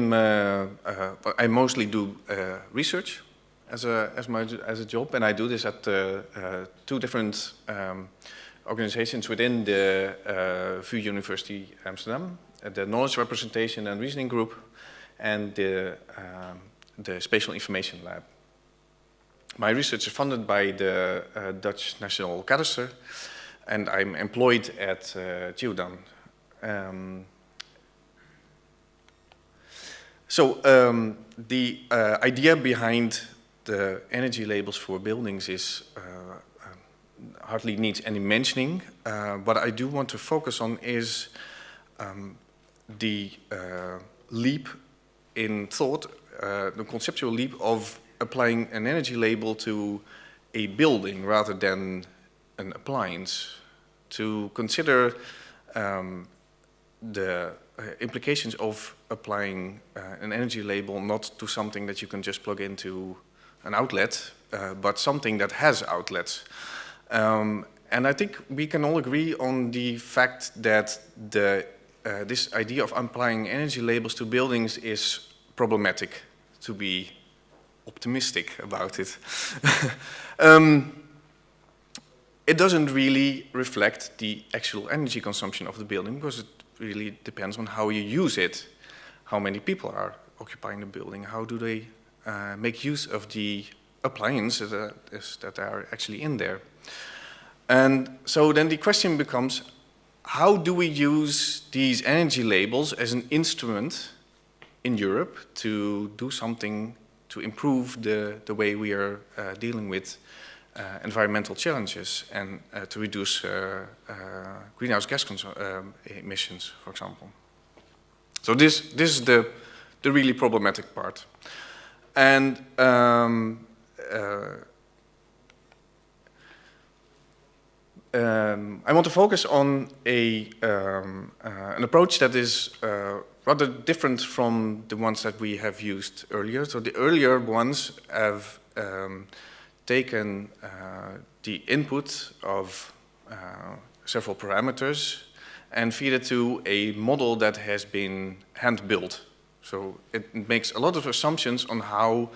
mostly do research as a job, and I do this at 2 different organizations within the VU University Amsterdam, the Knowledge Representation and Reasoning Group, and the Spatial Information Lab. My research is funded by the Dutch National Cadastre, and I'm employed at Gildan. The idea behind the energy labels for buildings is hardly needs any mentioning. What I do want to focus on is the leap in thought, the conceptual leap of applying an energy label to a building rather than an appliance, to consider the implications of applying an energy label not to something that you can just plug into an outlet, but something that has outlets. And I think we can all agree on the fact that this idea of applying energy labels to buildings is problematic, to be optimistic about it. It doesn't really reflect the actual energy consumption of the building, because it really depends on how you use it, how many people are occupying the building, how do they make use of the appliances that are actually in there. And so then the question becomes, how do we use these energy labels as an instrument in Europe to do something to improve the way we are dealing with environmental challenges and to reduce greenhouse gas emissions, for example. So this is the really problematic part. And I want to focus on an approach that is rather different from the ones that we have used earlier. So the earlier ones have taken the input of several parameters and feed it to a model that has been hand-built. So it makes a lot of assumptions on how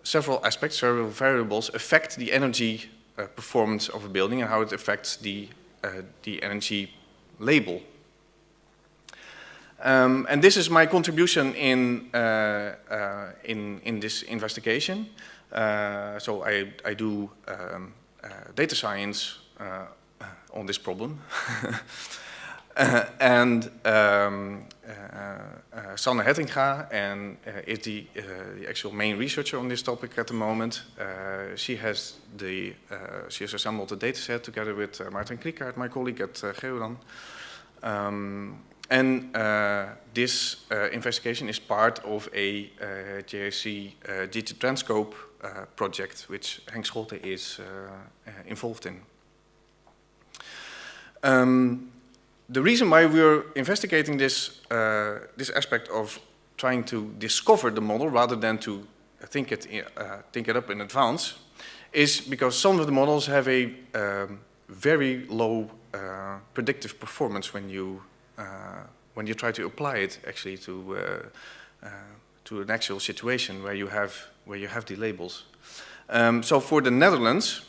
several aspects, several variables affect the energy performance of a building and how it affects the energy label. And this is my contribution in this investigation. So I do data science on this problem. And Sanne Hettinga is the actual main researcher on this topic at the moment. She has assembled a data set together with Maarten Kriekaert, my colleague at Geodan. This investigation is part of a JSC Digitanscope project, which Henk Scholte is involved in. The reason why we're investigating this aspect of trying to discover the model rather than to think it up in advance is because some of the models have a very low predictive performance when you try to apply it actually to to an actual situation where you have the labels. So for the Netherlands,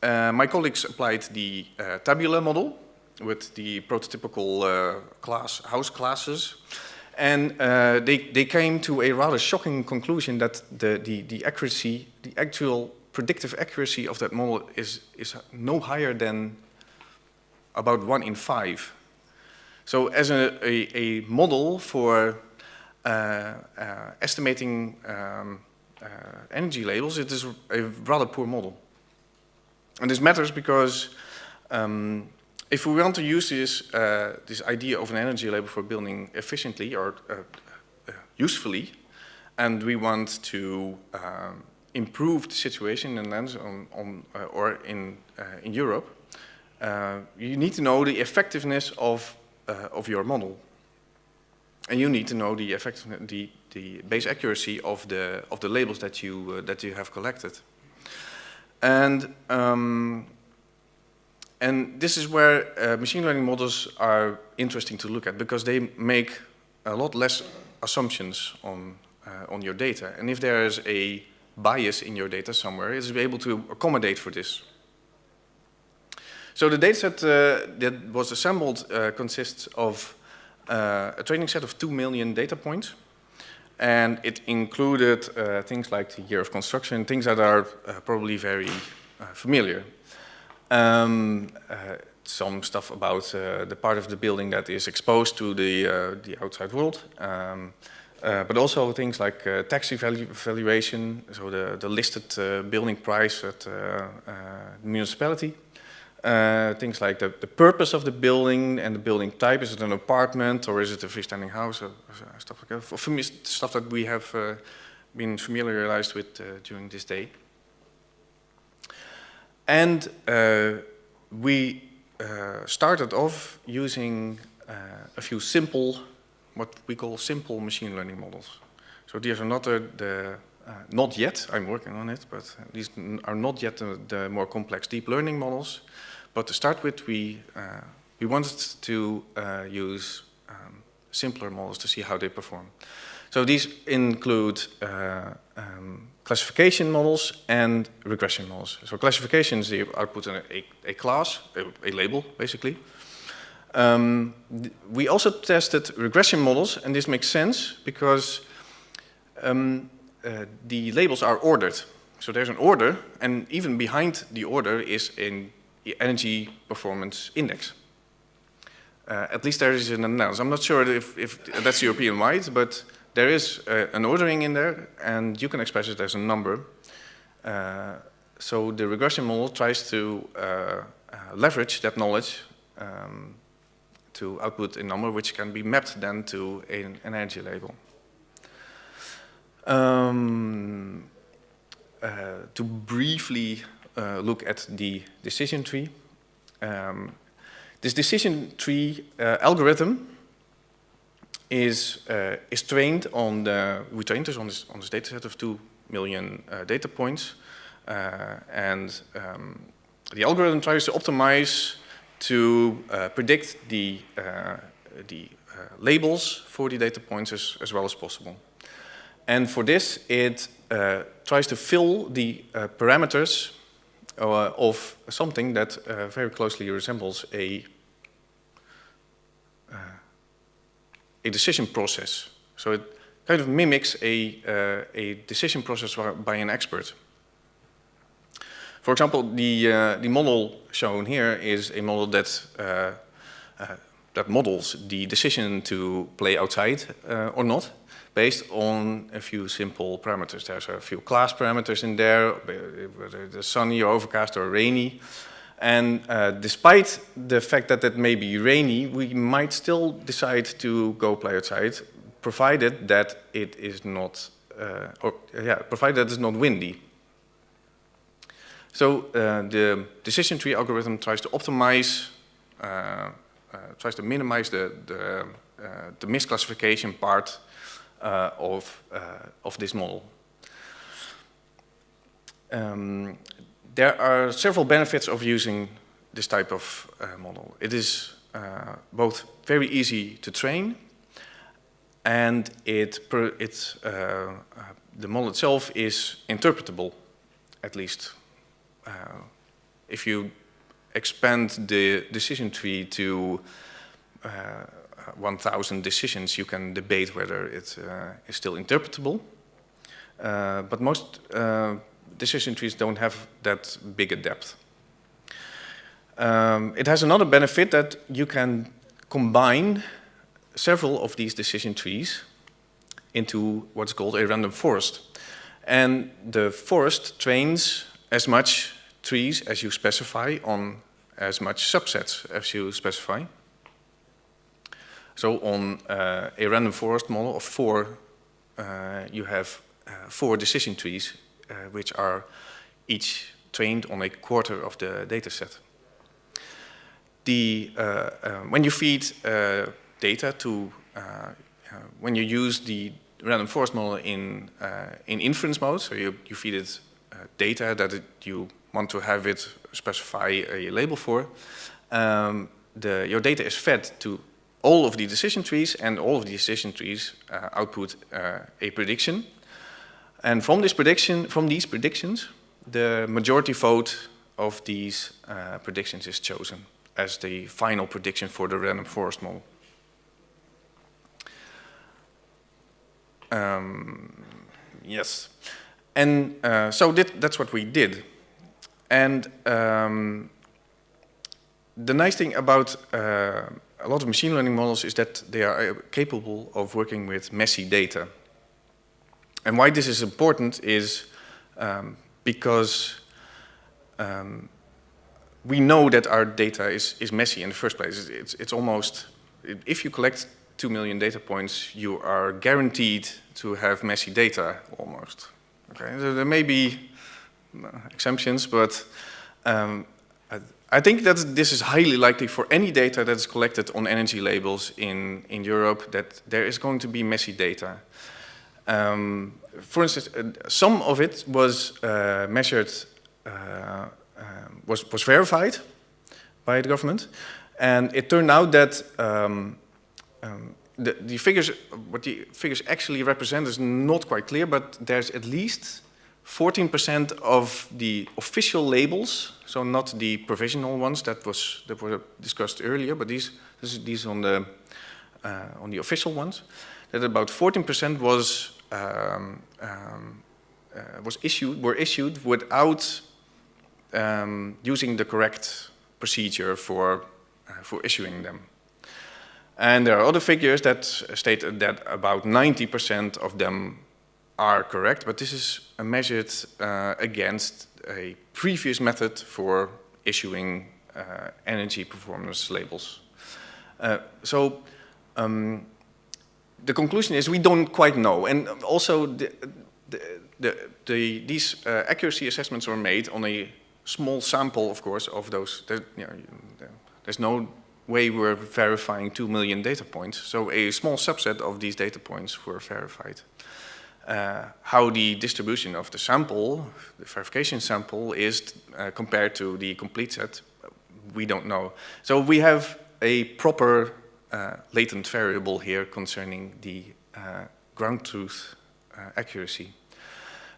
my colleagues applied the tabular model with the prototypical house classes, and they came to a rather shocking conclusion that the accuracy, the actual predictive accuracy of that model is no higher than about 1 in 5. So as a model for estimating energy labels, it is a rather poor model. And this matters because if we want to use this idea of an energy label for building efficiently or usefully, and we want to improve the situation in lands in Europe, you need to know the effectiveness of your model, and you need to know the the base accuracy of the labels that you have collected, and this is where machine learning models are interesting to look at, because they make a lot less assumptions on your data, and if there is a bias in your data somewhere, it's able to accommodate for this. So the dataset that was assembled consists of a training set of 2 million data points, and it included things like the year of construction, things that are probably very familiar. Some stuff about the part of the building that is exposed to the outside world, but also things like tax valuation, so the listed building price at the municipality. Things like the purpose of the building and the building type. Is it an apartment or is it a freestanding house? Stuff like that. Stuff that we have been familiarized with during this day. And we started off using a few what we call simple machine learning models. So these are not yet, I'm working on it, but these are not yet the more complex deep learning models. But to start with, we wanted to use simpler models to see how they perform. So these include classification models and regression models. So classification is the output in a class, a label, basically. We also tested regression models, and this makes sense because the labels are ordered. So there's an order, and even behind the order is an energy performance index. At least there is in the Netherlands. I'm not sure if that's European-wide, but there is an ordering in there, and you can express it as a number. So the regression model tries to leverage that knowledge to output a number which can be mapped then to an energy label. To briefly look at the decision tree. This decision tree algorithm is trained on we trained this on this data set of 2 million data points, and the algorithm tries to optimize to predict the labels for the data points as well as possible. And for this, it tries to fill the parameters of something that very closely resembles a decision process. So it kind of mimics a decision process by an expert. For example, the model shown here is a model that models the decision to play outside or not, based on a few simple parameters. There's a few class parameters in there, whether it's sunny or overcast or rainy. And despite the fact that it may be rainy, we might still decide to go play outside, provided that it is not, provided that it's not windy. So the decision tree algorithm tries to optimize, tries to minimize the misclassification part of this model. There are several benefits of using this type of model. It is both very easy to train, and the model itself is interpretable, at least. If you expand the decision tree to 1,000 decisions, you can debate whether it is still interpretable. But most decision trees don't have that big a depth. It has another benefit that you can combine several of these decision trees into what's called a random forest. And the forest trains as much trees as you specify on as much subsets as you specify. So on a random forest model of 4, you have 4 decision trees, which are each trained on a quarter of the data set. When you feed data to, when you use the random forest model in inference mode, so you feed it data that you want to have it specify a label for, your data is fed to all of the decision trees, and all of the decision trees output a prediction. And from these predictions, the majority vote of these predictions is chosen as the final prediction for the random forest model. Yes, and so that's what we did. And the nice thing about a lot of machine learning models is that they are capable of working with messy data. And why this is important is because we know that our data is messy in the first place. It's almost, if you collect 2 million data points, you are guaranteed to have messy data, almost. Okay, so there may be exemptions, but I think that this is highly likely for any data that is collected on energy labels in Europe, that there is going to be messy data. For instance, some of it was measured, was verified by the government, and it turned out that the figures, what the figures actually represent is not quite clear, but there's at least 14% of the official labels, so not the provisional ones that were discussed earlier, but these on the official ones, that about 14% were issued without using the correct procedure for issuing them. And there are other figures that state that about 90% of them are correct, but this is measured against a previous method for issuing energy performance labels. So the conclusion is we don't quite know, and also these accuracy assessments were made on a small sample, of course, of those. There's no way we're verifying 2 million data points, so a small subset of these data points were verified. How the distribution of the sample, the verification sample, is compared to the complete set, we don't know. So we have a proper latent variable here concerning the ground truth accuracy.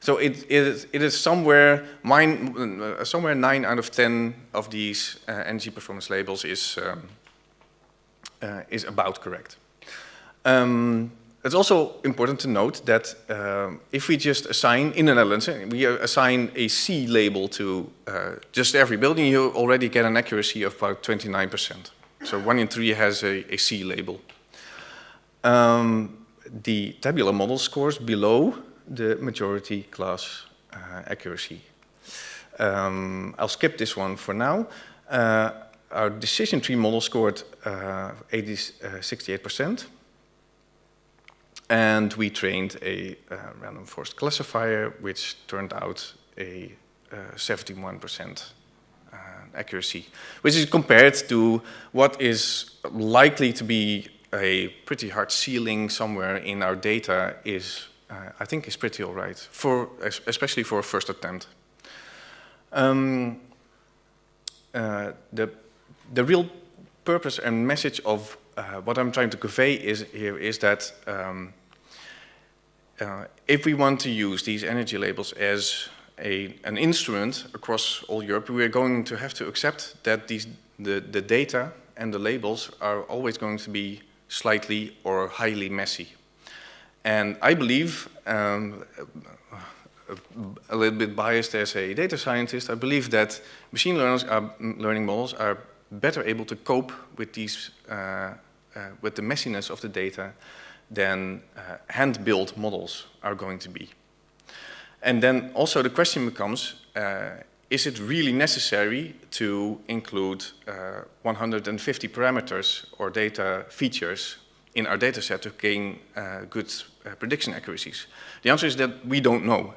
So it is somewhere 9 out of 10 of these energy performance labels is about correct. It's also important to note that if we just assign, in the Netherlands, we assign a C label to just every building, you already get an accuracy of about 29%. So 1 in 3 has a C label. The tabular model scores below the majority class accuracy. I'll skip this one for now. Our decision tree model scored 68%. And we trained a random forest classifier, which turned out a 71% accuracy, which is compared to what is likely to be a pretty hard ceiling somewhere in our data is, I think, is pretty all right, especially for a first attempt. The real purpose and message of what I'm trying to convey is that if we want to use these energy labels as an instrument across all Europe, we are going to have to accept that the data and the labels are always going to be slightly or highly messy. And I believe, a little bit biased as a data scientist, I believe that machine learning models are better able to cope with these, with the messiness of the data than hand-built models are going to be. And then also the question becomes, is it really necessary to include 150 parameters or data features in our data set to gain good prediction accuracies? The answer is that we don't know.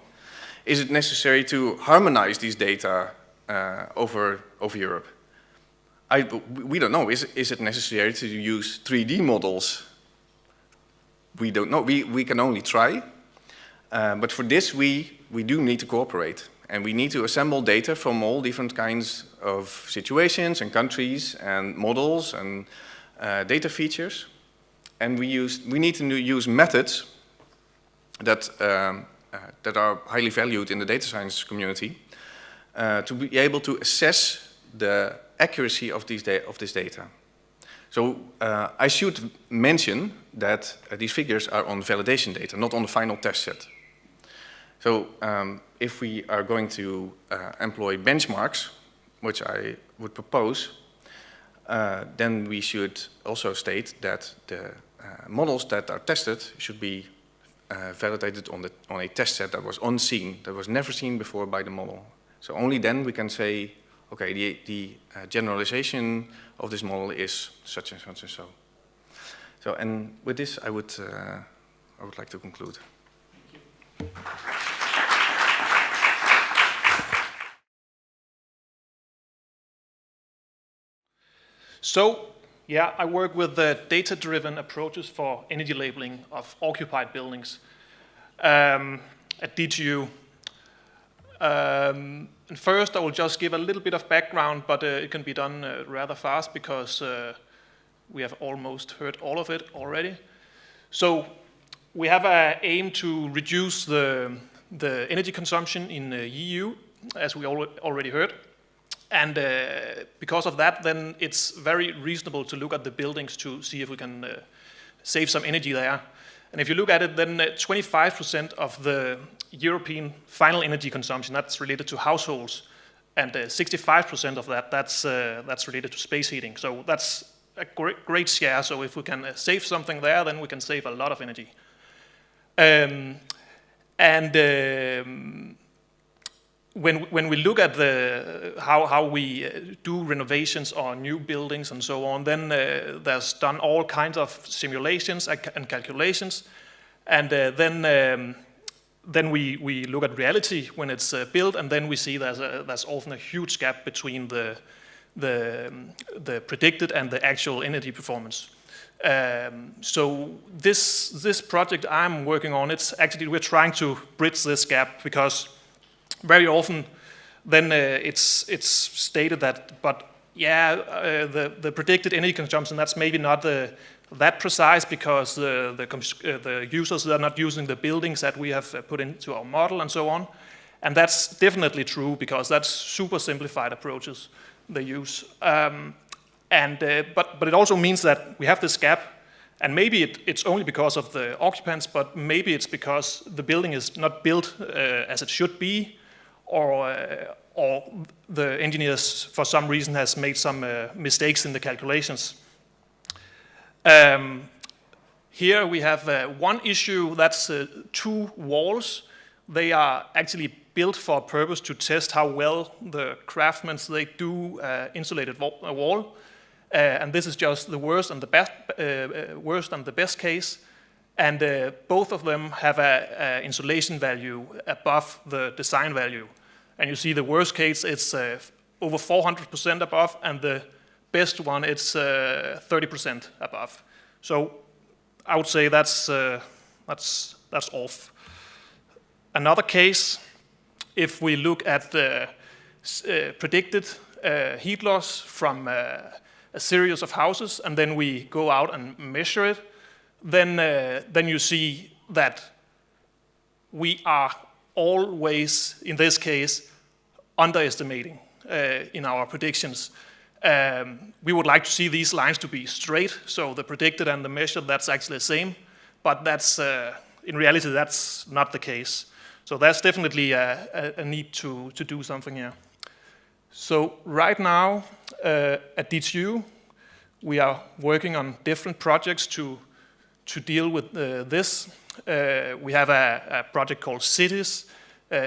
Is it necessary to harmonize these data over Europe? We don't know. Is it necessary to use 3D models? We don't know. We can only try. But for this, we do need to cooperate. And we need to assemble data from all different kinds of situations and countries and models and data features. And we need to use methods that are highly valued in the data science community to be able to assess the accuracy of this data. So I should mention that these figures are on validation data, not on the final test set. So if we are going to employ benchmarks, which I would propose, then we should also state that the models that are tested should be validated on a test set that was unseen, that was never seen before by the model. So only then we can say, okay, the generalization of this model is such and such and so. So, and with this, I would like to conclude. Thank you. So, yeah, I work with the data-driven approaches for energy labeling of occupied buildings at DTU. And first, I will just give a little bit of background, but it can be done rather fast because we have almost heard all of it already. So, we have an aim to reduce the energy consumption in the EU, as we already heard. And because of that, then it's very reasonable to look at the buildings to see if we can save some energy there. And if you look at it, then 25% of the European final energy consumption, that's related to households, and 65% of that's related to space heating. So that's a great share. So if we can save something there, then we can save a lot of energy. When we look at how we do renovations on new buildings and so on, then there's done all kinds of simulations and calculations, and then we look at reality when it's built, and then we see there's often a huge gap between the predicted and the actual energy performance. So this project I'm working on, we're trying to bridge this gap, because very often then it's stated that, but yeah, the predicted energy consumption, that's maybe not that precise, because the users are not using the buildings that we have put into our model and so on. And that's definitely true, because that's super simplified approaches they use. But it also means that we have this gap, and maybe it's only because of the occupants, but maybe it's because the building is not built as it should be, or the engineers for some reason has made some mistakes in the calculations. Here we have one issue, that's two walls. They are actually built for a purpose to test how well the craftsmen, they do insulated wall. And this is just the worst and the best case. And both of them have an insulation value above the design value. And you see the worst case, it's over 400% above, and the best one, it's 30% above. So I would say that's off. Another case, if we look at the predicted heat loss from a series of houses, and then we go out and measure it, then you see that we are always, in this case, underestimating in our predictions. We would like to see these lines to be straight, so the predicted and the measured, that's actually the same, but that's, in reality, that's not the case. So there's definitely a need to do something here. So right now, at DTU, we are working on different projects to deal with this. We have a project called Cities,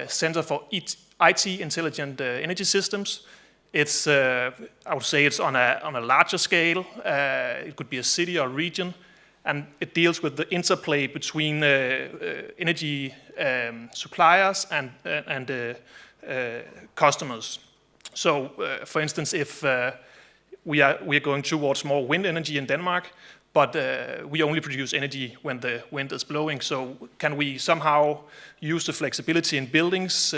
Center for IT Intelligent Energy Systems. It's, I would say it's on a larger scale. It could be a city or region, and it deals with the interplay between energy suppliers and customers. So, for instance, if we are going towards more wind energy in Denmark, but we only produce energy when the wind is blowing. So can we somehow use the flexibility in buildings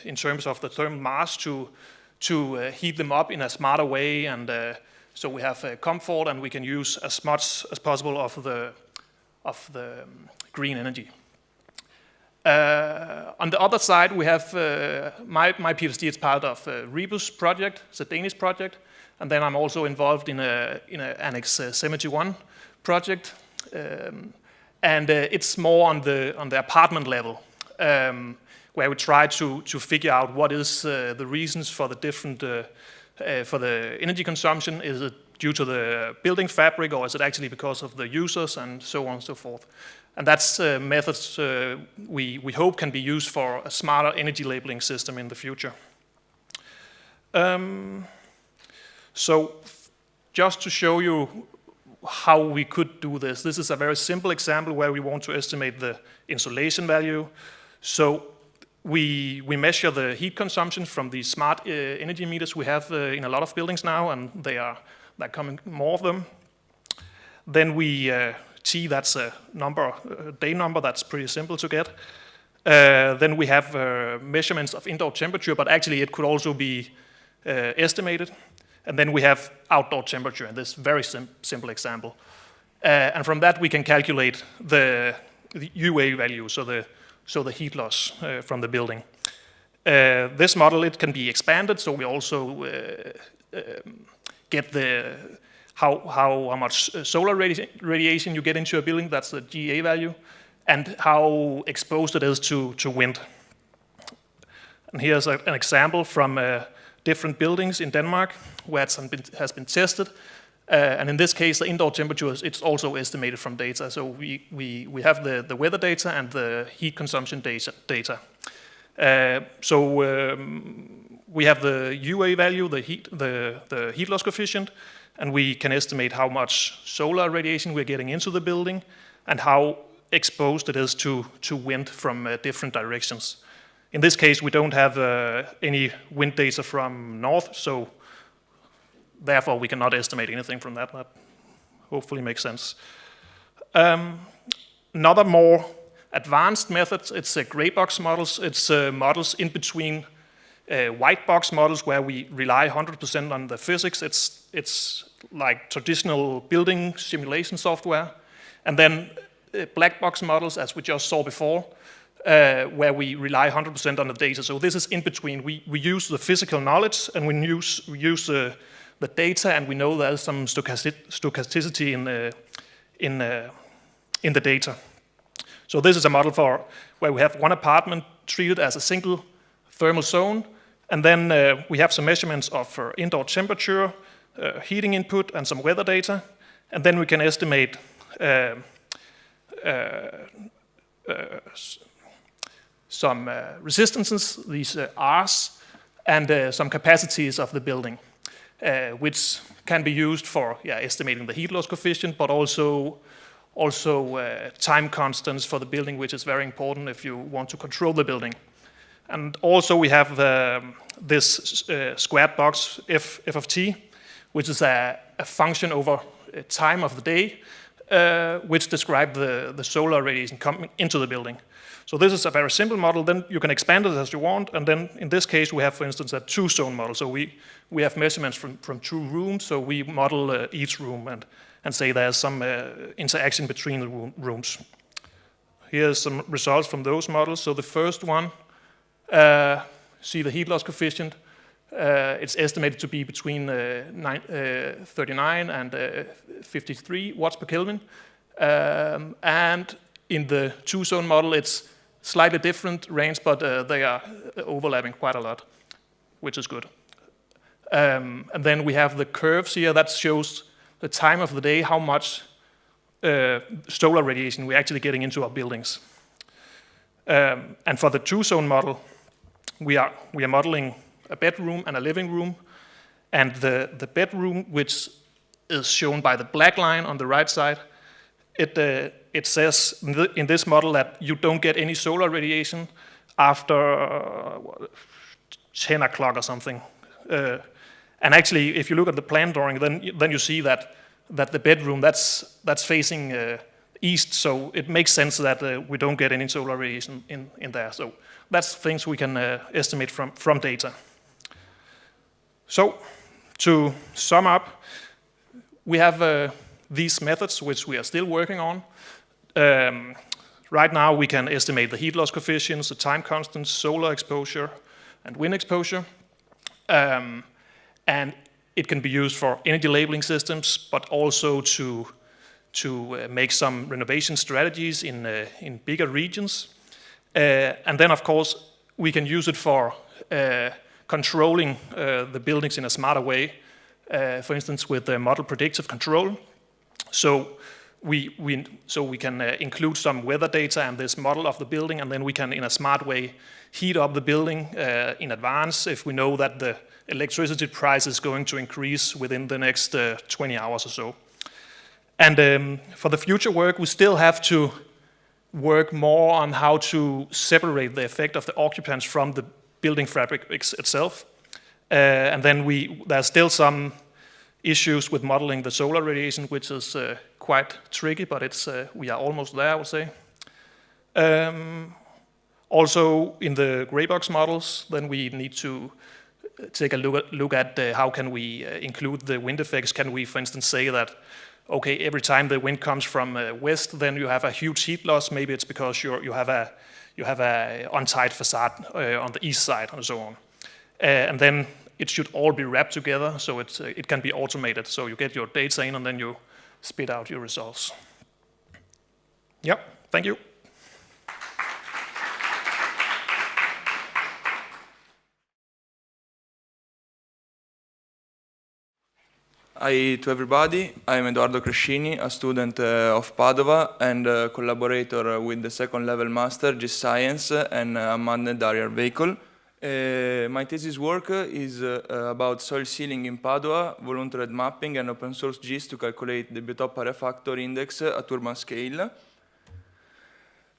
in terms of the thermal mass to heat them up in a smarter way, and so we have comfort, and we can use as much as possible of the green energy. On the other side, we have my PhD is part of Rebus project, it's a Danish project, and then I'm also involved in a Annex 71 project, and it's more on the apartment level, where we try to figure out what is the reasons for the different for the energy consumption. Is it due to the building fabric, or is it actually because of the users, and so on and so forth. And that's methods we hope can be used for a smarter energy labeling system in the future. So just to show you how we could do this, this is a very simple example where we want to estimate the insolation value. So we measure the heat consumption from the smart energy meters we have in a lot of buildings now, and they're coming more of them. Then we T, that's a number, a day number, that's pretty simple to get. Then we have measurements of indoor temperature, but actually it could also be estimated. And then we have outdoor temperature in this very simple example. And from that we can calculate the UA value, so the heat loss from the building. This model, it can be expanded, so we also get how much solar radiation you get into a building, that's the GA value, and how exposed it is to wind. And here's an example from different buildings in Denmark where it has been tested. And in this case, the indoor temperature, it's also estimated from data. So we have the weather data and the heat consumption data. We have the UA value, the heat loss coefficient, and we can estimate how much solar radiation we're getting into the building and how exposed it is to wind from different directions. In this case, we don't have any wind data from north, so therefore we cannot estimate anything from that. That hopefully makes sense. Another more advanced method, it's gray box models. It's models in between white box models where we rely 100% on the physics. It's like traditional building simulation software. And then black box models, as we just saw before, where we rely 100% on the data. So this is in between. We use the physical knowledge, and we use the data, and we know there's some stochasticity in the data. So this is a model for where we have one apartment treated as a single thermal zone, and then we have some measurements of indoor temperature, heating input, and some weather data, and then we can estimate some resistances, these R's, and some capacities of the building, which can be used for estimating the heat loss coefficient, but also time constants for the building, which is very important if you want to control the building. And also we have this squared box f of t, which is a function over time of the day, which describe the solar radiation coming into the building. So this is a very simple model. Then you can expand it as you want. And then in this case, we have, for instance, a two-zone model. So we have measurements from 2 rooms. So we model each room and say there's some interaction between the rooms. Here's some results from those models. So the first one, see the heat loss coefficient. It's estimated to be between 39 and 53 watts per Kelvin. And in the two-zone model, it's slightly different range, but they are overlapping quite a lot, which is good. And then we have the curves here that shows the time of the day, how much solar radiation we're actually getting into our buildings. And for the two-zone model, we are modeling a bedroom and a living room. And the bedroom, which is shown by the black line on the right side, it says in this model that you don't get any solar radiation after 10 o'clock or something. And actually, if you look at the plan drawing, then you see that the bedroom, that's facing east, so it makes sense that we don't get any solar radiation in there. So that's things we can estimate from data. So to sum up, we have these methods which we are still working on. Right now we can estimate the heat loss coefficients, the time constants, solar exposure, and wind exposure. And it can be used for energy labeling systems, but also to make some renovation strategies in bigger regions. And then, of course, we can use it for controlling the buildings in a smarter way, for instance, with the model predictive control. So we can include some weather data and this model of the building, and then we can, in a smart way, heat up the building in advance if we know that the electricity price is going to increase within the next 20 hours or so. And for the future work, we still have to work more on how to separate the effect of the occupants from the building fabric itself. And then there's still some issues with modeling the solar radiation, which is quite tricky, but we are almost there, I would say. Also, in the gray box models, then we need to take a look at how can we include the wind effects. Can we, for instance, say that, okay, every time the wind comes from west, then you have a huge heat loss. Maybe it's because you have a untied facade on the east side and so on. And then it should all be wrapped together, so it can be automated. So you get your data in, and then you spit out your results. Yep, thank you. Hi to everybody, I'm Edoardo Crescini, a student of Padua and a collaborator with the second level master GIS Science and a magnet barrier vehicle. My thesis work is about soil sealing in Padua, voluntary mapping and open source GIS to calculate the Biotope area factor index at urban scale.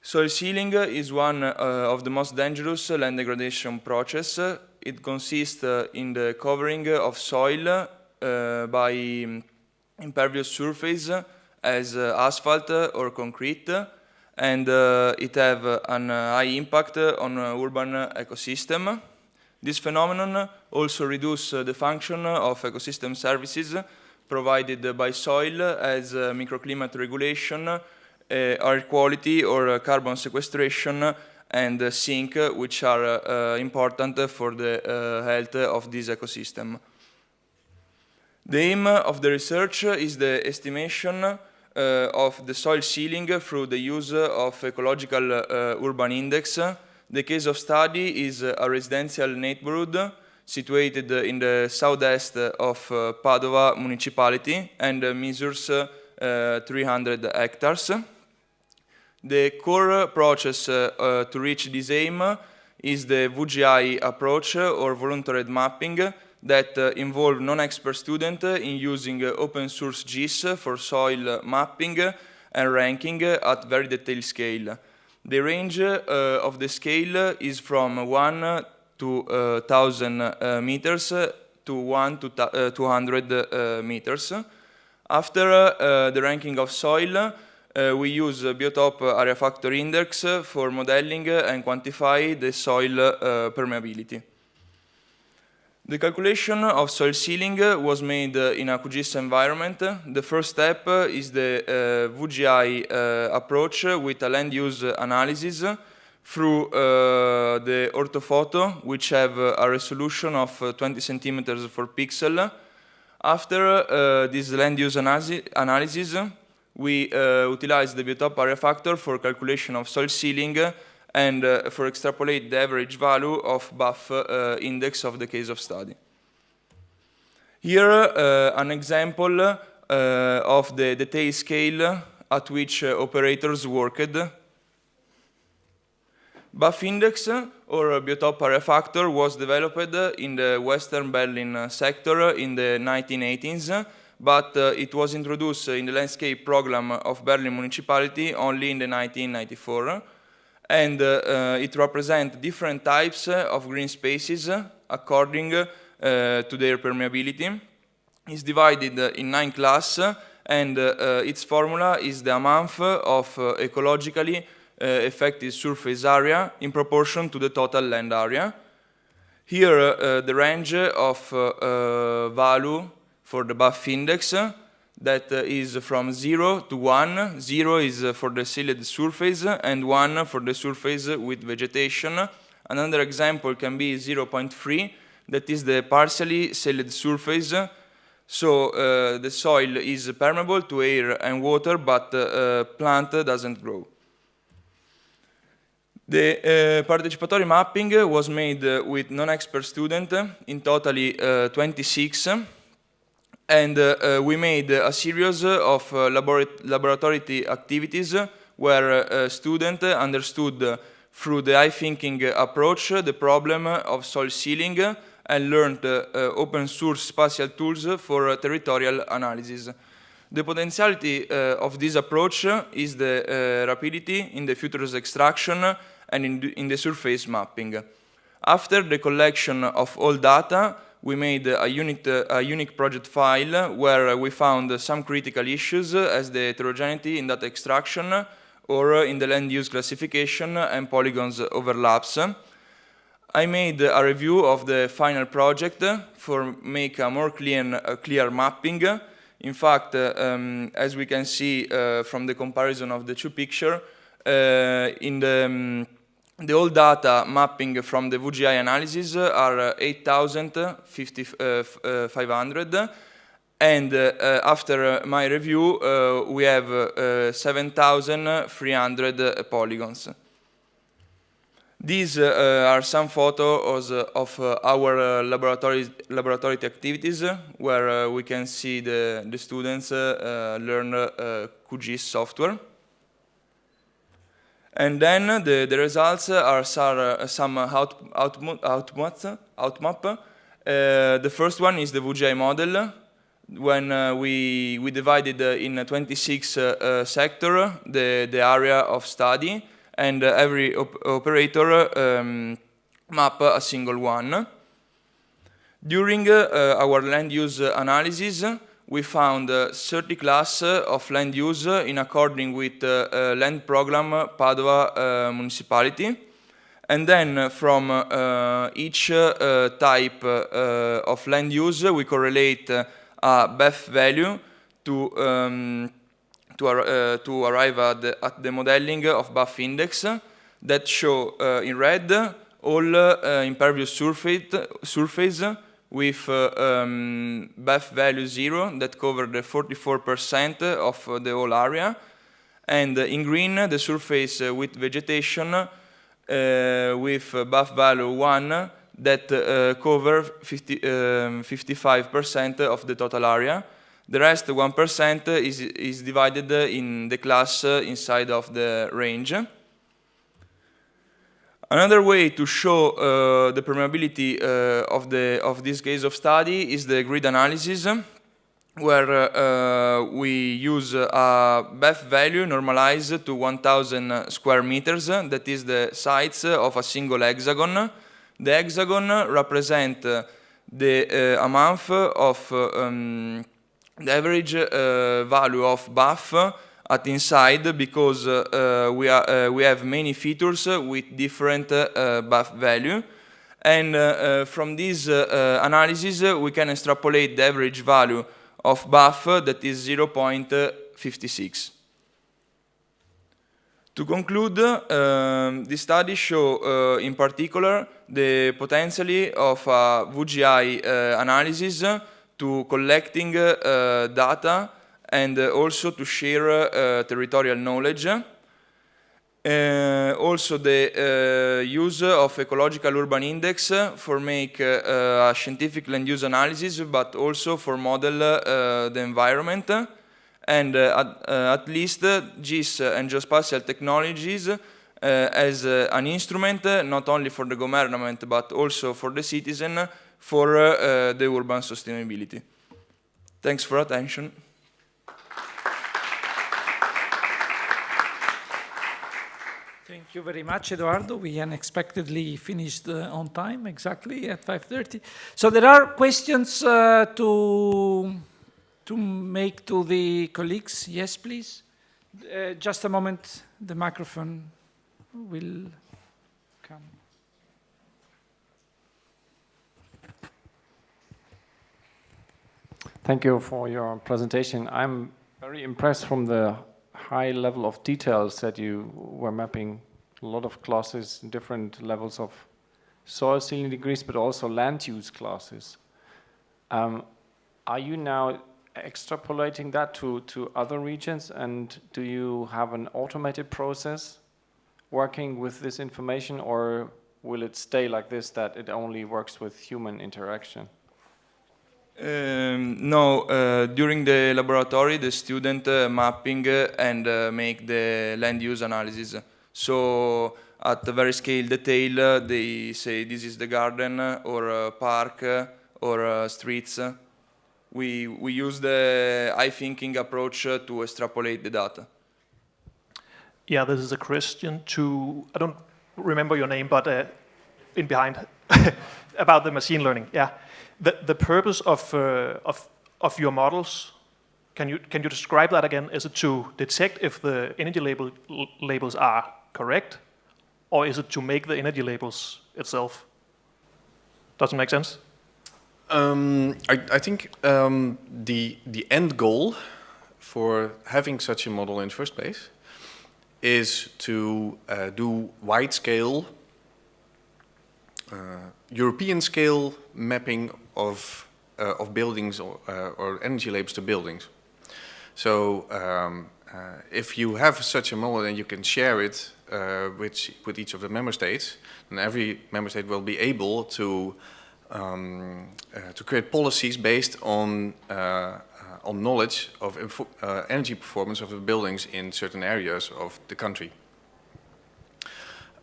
Soil sealing is one of the most dangerous land degradation process. It consists in the covering of soil by impervious surface as asphalt or concrete, and it have an high impact on urban ecosystem. This phenomenon also reduces the function of ecosystem services provided by soil as microclimate regulation, air quality or carbon sequestration, and sink, which are important for the health of this ecosystem. The aim of the research is the estimation of the soil sealing through the use of ecological urban index. The case of study is a residential neighborhood situated in the southeast of Padua municipality and measures 300 hectares. The core process to reach this aim is the VGI approach or voluntary mapping that involve non-expert students in using open source GIS for soil mapping and ranking at very detailed scale. The range of the scale is from 1 to 1,000 meters to 1 to 200 meters. After the ranking of soil, we use Biotope area factor index for modeling and quantify the soil permeability. The calculation of soil sealing was made in a QGIS environment. The first step is the VGI approach with a land use analysis through the orthophoto, which have a resolution of 20 centimeters per pixel. After this land use analysis, we utilize the Biotope area factor for calculation of soil sealing and for extrapolate the average value of buff index of the case of study. Here, an example of the detail scale at which operators worked. Buff index, or Biotope area factor, was developed in the Western Berlin sector in the 1980s, but it was introduced in the landscape program of Berlin municipality only in the 1994. And it represents different types of green spaces according to their permeability. It's divided in 9 classes, and its formula is the amount of ecologically effective surface area in proportion to the total land area. Here, the range of value for the buff index that is from 0 to 1. 0 is for the sealed surface and 1 for the surface with vegetation. Another example can be 0.3, that is the partially sealed surface. So the soil is permeable to air and water, but plant doesn't grow. The participatory mapping was made with non-expert students, in totally 26. And we made a series of laboratory activities where students understood through the I-thinking approach the problem of soil sealing and learned open source spatial tools for territorial analysis. The potentiality of this approach is the rapidity in the futures extraction and in the surface mapping. After the collection of all data, we made a unique project file where we found some critical issues as the heterogeneity in data extraction or in the land use classification and polygons overlaps. I made a review of the final project for make a more clear mapping. In fact, as we can see from the comparison of the two pictures, in the old data mapping from the VGI analysis are 8,500, and after my review, we have 7,300 polygons. These are some photos of our laboratory activities, where we can see the students learn QGIS software. And then the results are some outmap. The first one is the VGI model. When we divided in 26 sectors the area of study, and every operator map a single one. During our land use analysis, we found 30 classes of land use in according with land program Padua municipality. And then from each type of land use, we correlate a BEF value to arrive at the modeling of buff index that show in red all impervious surface with BEF value 0 that cover the 44% of the whole area, and in green the surface with vegetation with BEF value 1 that cover 55% of the total area. The rest, 1%, is divided in the class inside of the range. Another way to show the permeability of this case of study is the grid analysis, where we use a BEF value normalized to 1,000 square meters, that is the size of a single hexagon. The hexagon represents the amount of the average value of buff at inside, because we have many features with different buff value. And from this analysis, we can extrapolate the average value of buff that is 0.56. To conclude, this study shows in particular the potential of VGI analysis to collecting data and also to share territorial knowledge. Also the use of ecological urban index for make a scientific land use analysis, but also for model the environment. And at least GIS and geospatial technologies as an instrument, not only for the government, but also for the citizen, for the urban sustainability. Thanks for attention. Thank you very much, Eduardo. We unexpectedly finished on time, exactly at 5:30. So there are questions to make to the colleagues. Yes, please. Just a moment, the microphone will come. Thank you for your presentation. I'm very impressed from the high level of details that you were mapping, a lot of classes, different levels of soil sealing degrees, but also land use classes. Are you now extrapolating that to other regions, and do you have an automated process working with this information, or will it stay like this, that it only works with human interaction? No, during the laboratory, the student mapping and make the land use analysis. So at a very scale detail, they say this is the garden or a park or streets. We use the eye-thinking approach to extrapolate the data. Yeah, this is a question to, I don't remember your name, but in behind, about the machine learning. Yeah. The purpose of your models, can you describe that again? Is it to detect if the energy labels are correct, or is it to make the energy labels itself? Doesn't make sense? I think the end goal for having such a model in the first place is to do wide-scale, European-scale mapping of buildings or energy labels to buildings. So if you have such a model and you can share it with each of the member states, then every member state will be able to create policies based on knowledge of energy performance of the buildings in certain areas of the country.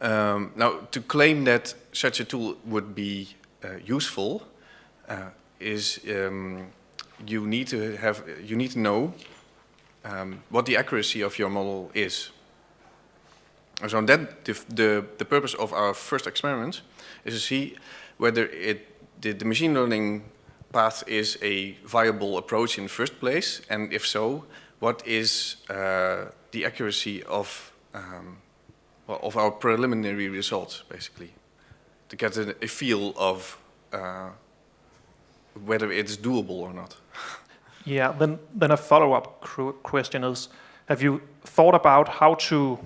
Now, to claim that such a tool would be useful is you need to know what the accuracy of your model is. So that the purpose of our first experiment is to see whether the machine learning path is a viable approach in the first place, and if so, what is the accuracy of our preliminary results, basically, to get a feel of whether it's doable or not. Yeah, then a follow-up question is, have you thought about how to,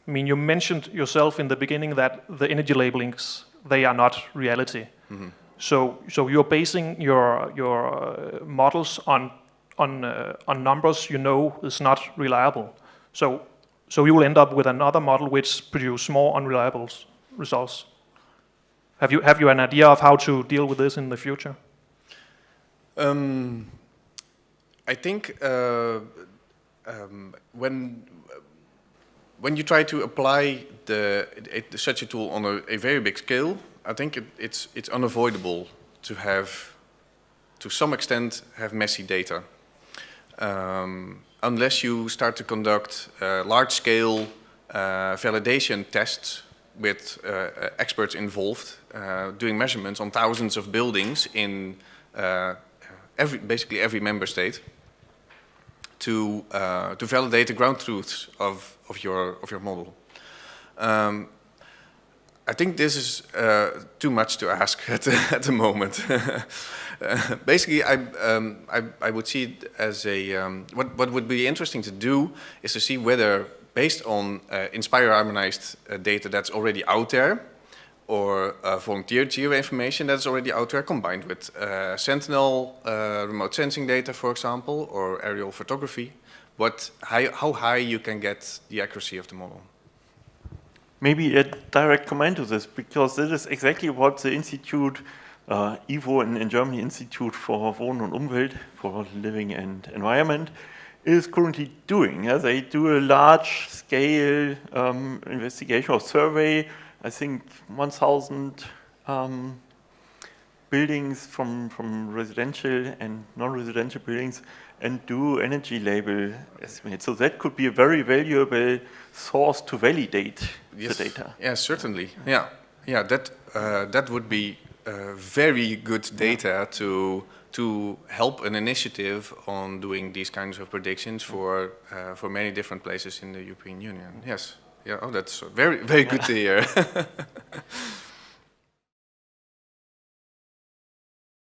I mean, you mentioned yourself in the beginning that the energy labelings, they are not reality. Mm-hmm. So you're basing your models on numbers you know is not reliable. So you will end up with another model which produce more unreliable results. Have you an idea of how to deal with this in the future? I think when you try to apply such a tool on a very big scale, I think it's unavoidable to have, to some extent, have messy data. Unless you start to conduct large-scale validation tests with experts involved, doing measurements on thousands of buildings in basically every member state to validate the ground truths of your model. I think this is too much to ask at the moment. Basically, I would see it as what would be interesting to do is to see whether, based on Inspire harmonized data that's already out there, or volunteer geoinformation that's already out there, combined with Sentinel remote sensing data, for example, or aerial photography, how high you can get the accuracy of the model. Maybe a direct comment to this, because this is exactly what the Institute, IWO in Germany, Institute for Wohnen und Umwelt, for Living and Environment, is currently doing. Yeah? They do a large-scale investigation or survey, I think 1,000 buildings from residential and non-residential buildings, and do energy label estimates. So that could be a very valuable source to validate the data. Yeah, certainly. Yeah, that would be very good data to help an initiative on doing these kinds of predictions for many different places in the European Union. Yes. Yeah. Oh, that's very good to hear.